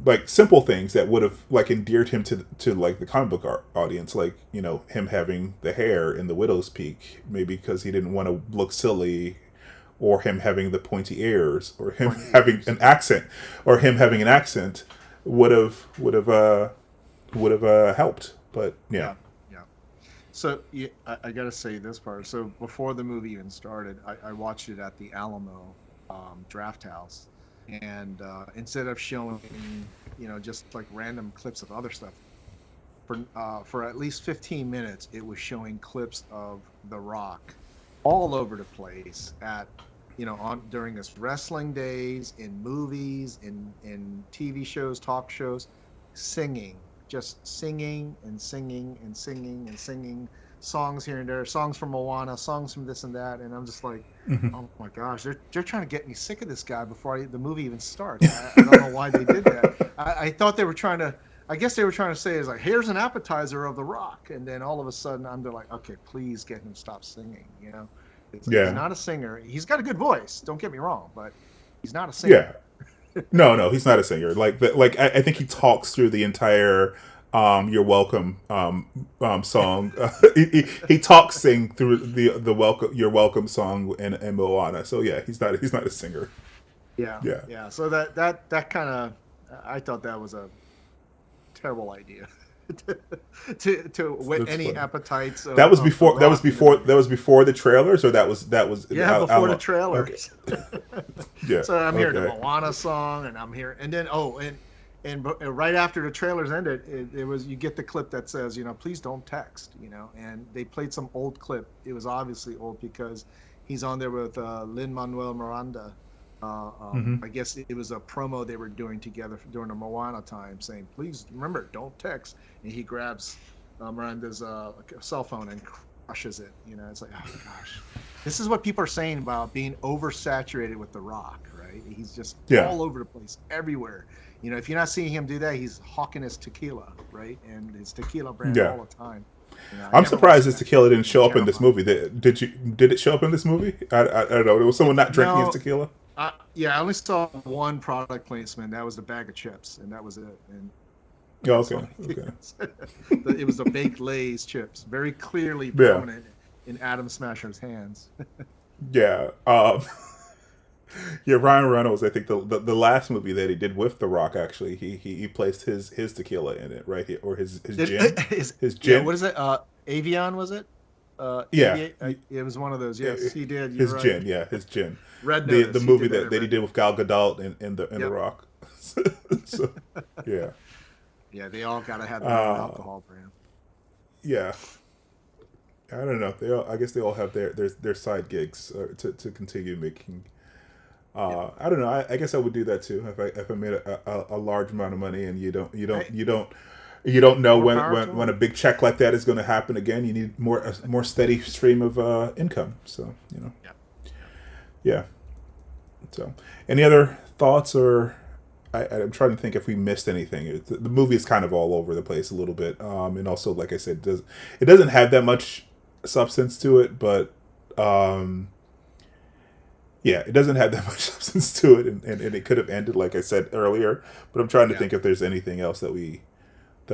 like simple things that would have like endeared him to like the comic book audience, like, you know, him having the hair in the widow's peak, maybe because he didn't want to look silly, or him having the pointy ears, or him Pointy having ears. an accent, would have helped. But yeah. Yeah, yeah. So yeah, I got to say this part. So before the movie even started, I watched it at the Alamo Draft House, and instead of showing, just like random clips of other stuff, for at least 15 minutes, it was showing clips of The Rock all over the place at on during his wrestling days, in movies, in TV shows, talk shows, singing, just singing and singing and singing and singing songs here and there, songs from Moana, songs from this and that, and I'm just like, Hmm. oh my gosh, they're trying to get me sick of this guy before the movie even starts. I don't know why they did that. I thought they were trying to. I guess they were trying to say is like, here's an appetizer of The Rock, and then all of a sudden I'm like, okay, please get him to stop singing. It's like he's Yeah, not a singer. He's got a good voice. Don't get me wrong, but he's not a singer. yeah. No, he's not a singer. Like I think he talks through the entire "You're Welcome" song. He talks sing through the welcome "You're Welcome" song in Moana. So yeah, he's not a singer. Yeah, Yeah. yeah. So that kind of, I thought that was a terrible idea. To with That's any funny. appetites That was of The before. That was Rock in the before. movie. That was before the trailers, or that was. Yeah, before the Okay. trailers. Yeah. So I'm hearing the Okay. Moana song, and I'm hearing, and then right after the trailers ended, it was, you get the clip that says, please don't text, and they played some old clip. It was obviously old because he's on there with Lin-Manuel Miranda. Hmm. I guess it was a promo they were doing together during the Moana time, saying, please remember, don't text. And he grabs Miranda's cell phone and crushes it. It's like, oh gosh. This is what people are saying about being oversaturated with The Rock, right? He's just Yeah. all over the place, everywhere. If you're not seeing him do that, he's hawking his tequila, right? And his tequila brand Yeah. all the time. I I'm never watched surprised this that. tequila didn't show up in this Terrifying. movie. Did it show up in this movie? I don't know. There was someone not drinking his No, tequila. yeah, I only saw one product placement. That was the bag of chips, and that was it. And Oh, that's okay. all I Okay. it was the baked Lay's chips, very clearly Yeah. prominent in Adam Smasher's hands. Yeah. Yeah. Ryan Reynolds. I think the last movie that he did with The Rock, actually, he placed his tequila in it, right? Or his gin. His Yeah, gin. what is it? Avion, was it? Yeah. It was one of those. Yes, he did. You're His right. gin. Yeah. His gin. Red The Notice. He movie did that that at he Red did Notice. with Gal Gadot in the Yep. Rock. So, yeah. Yeah, they all got to have their own alcohol brand. Yeah. I don't know. I guess they all have their side gigs to continue making. Yeah. I don't know. I guess I would do that too if I made a large amount of money, and Hey, you don't know more when power to when a them. big check like that is going to happen again. You need a more steady stream of income. So Yeah. yeah. So any other thoughts, or I'm trying to think if we missed anything. The movie is kind of all over the place a little bit, and also, like I said, it doesn't have that much substance to it, but yeah, it doesn't have that much substance to it, and it could have ended like I said earlier. But I'm trying to Yeah. think if there's anything else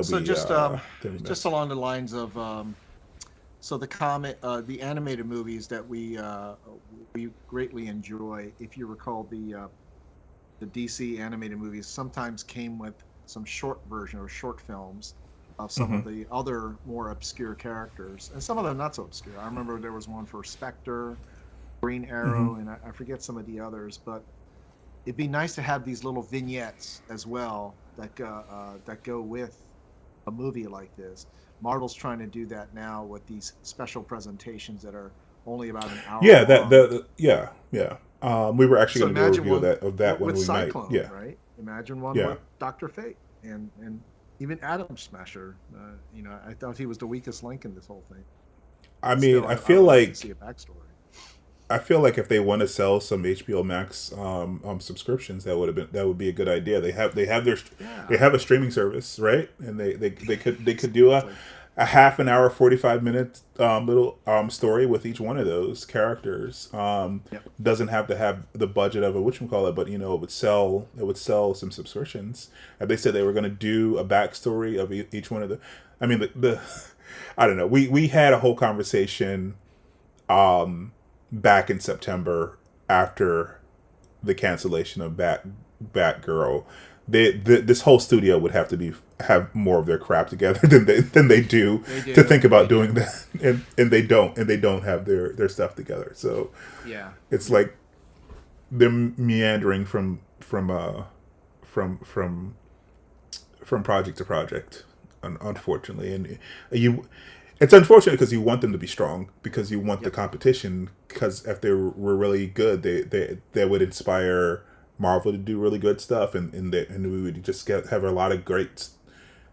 So that we just missed. along the lines of so the animated movies that we greatly enjoy. If you recall, the DC animated movies sometimes came with some short version or short films of some Hmm. of the other more obscure characters, and some of them not so obscure. I remember there was one for Spectre, Green Hmm. Arrow, and I forget some of the others, but it'd be nice to have these little vignettes as well that go with a movie like this. Marvel's trying to do that now with these special presentations that are only about an hour Yeah, that long. yeah. We were actually So going to do a imagine review of one that when with we might. Cyclone, Yeah, right? Imagine one yeah. with Doctor Fate and even Adam Smasher. I thought he was the weakest link in this whole thing. I mean, Still, I I feel would like to like see a backstory. if they want to sell some HBO Max subscriptions, that would be a good idea. They Yeah, have a streaming service, right? And they could do it's like a half an hour, 45 minute little story with each one of those characters. yep, Doesn't have to have the budget of a whatchamacallit, but it would sell some subscriptions. And they said they were going to do a backstory of each one of the. I mean the I don't know. We had a whole conversation back in September after the cancellation of Batgirl. This whole studio would have to have more of their crap together than they do they to do, think about they doing do. that, and they don't have their stuff together. So Yeah, it's yeah, like they're meandering from from project to project, unfortunately. And you, it's unfortunate because you want them to be strong, because you want the competition. Because if they were really good, they would inspire Marvel to do really good stuff, and we would just have a lot of great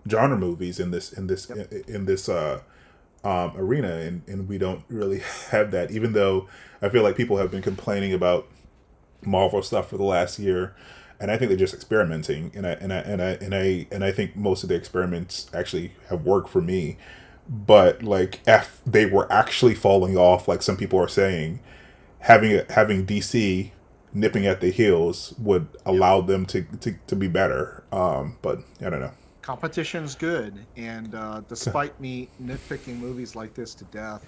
genre movies in this arena, and we don't really have that. Even though I feel like people have been complaining about Marvel stuff for the last year, and I think they're just experimenting, and I think most of the experiments actually have worked for me. But like, if they were actually falling off, like some people are saying, having DC nipping at the heels would allow them to be better. But I don't know. Competition's good, and despite me nitpicking movies like this to death,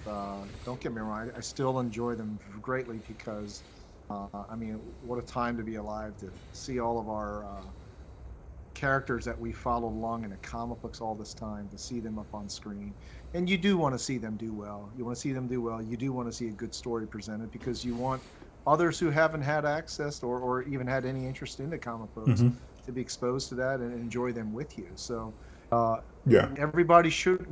don't get me wrong, I still enjoy them greatly because, I mean, what a time to be alive to see all of our characters that we followed along in the comic books all this time, to see them up on screen. And you do want to see them do well. You want to see them do well. You do want to see a good story presented, because you want others who haven't had access or even had any interest in the comic books to be exposed to that and enjoy them with you. So everybody should.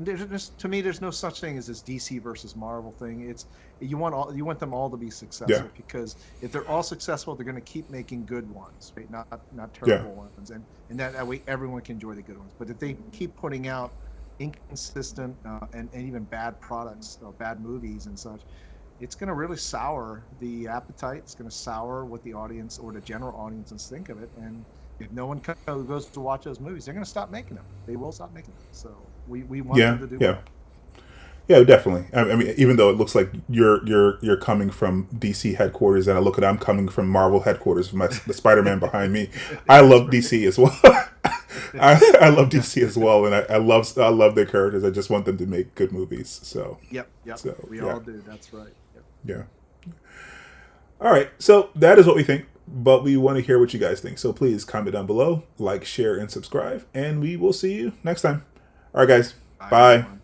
To me, there's no such thing as this DC versus Marvel thing. It's you want them all to be successful, because if they're all successful, they're going to keep making good ones, right? Not terrible ones, and that way everyone can enjoy the good ones. But if they keep putting out inconsistent and even bad products, bad movies and such, it's going to really sour the appetite. It's going to sour what the audience or the general audiences think of it. And if no one goes to watch those movies, they're going to stop making them. They will stop making them. So we want them to do well. Yeah, definitely. I mean, even though it looks like you're coming from DC headquarters, and I'm coming from Marvel headquarters with the Spider-Man behind me. I love DC as well. I love DC as well, and I love their characters. I just want them to make good movies. So so, we all do. That's right. Yeah. All right. So that is what we think, but we want to hear what you guys think. So please comment down below, like, share, and subscribe, and we will see you next time. All right, guys. Bye. Everyone.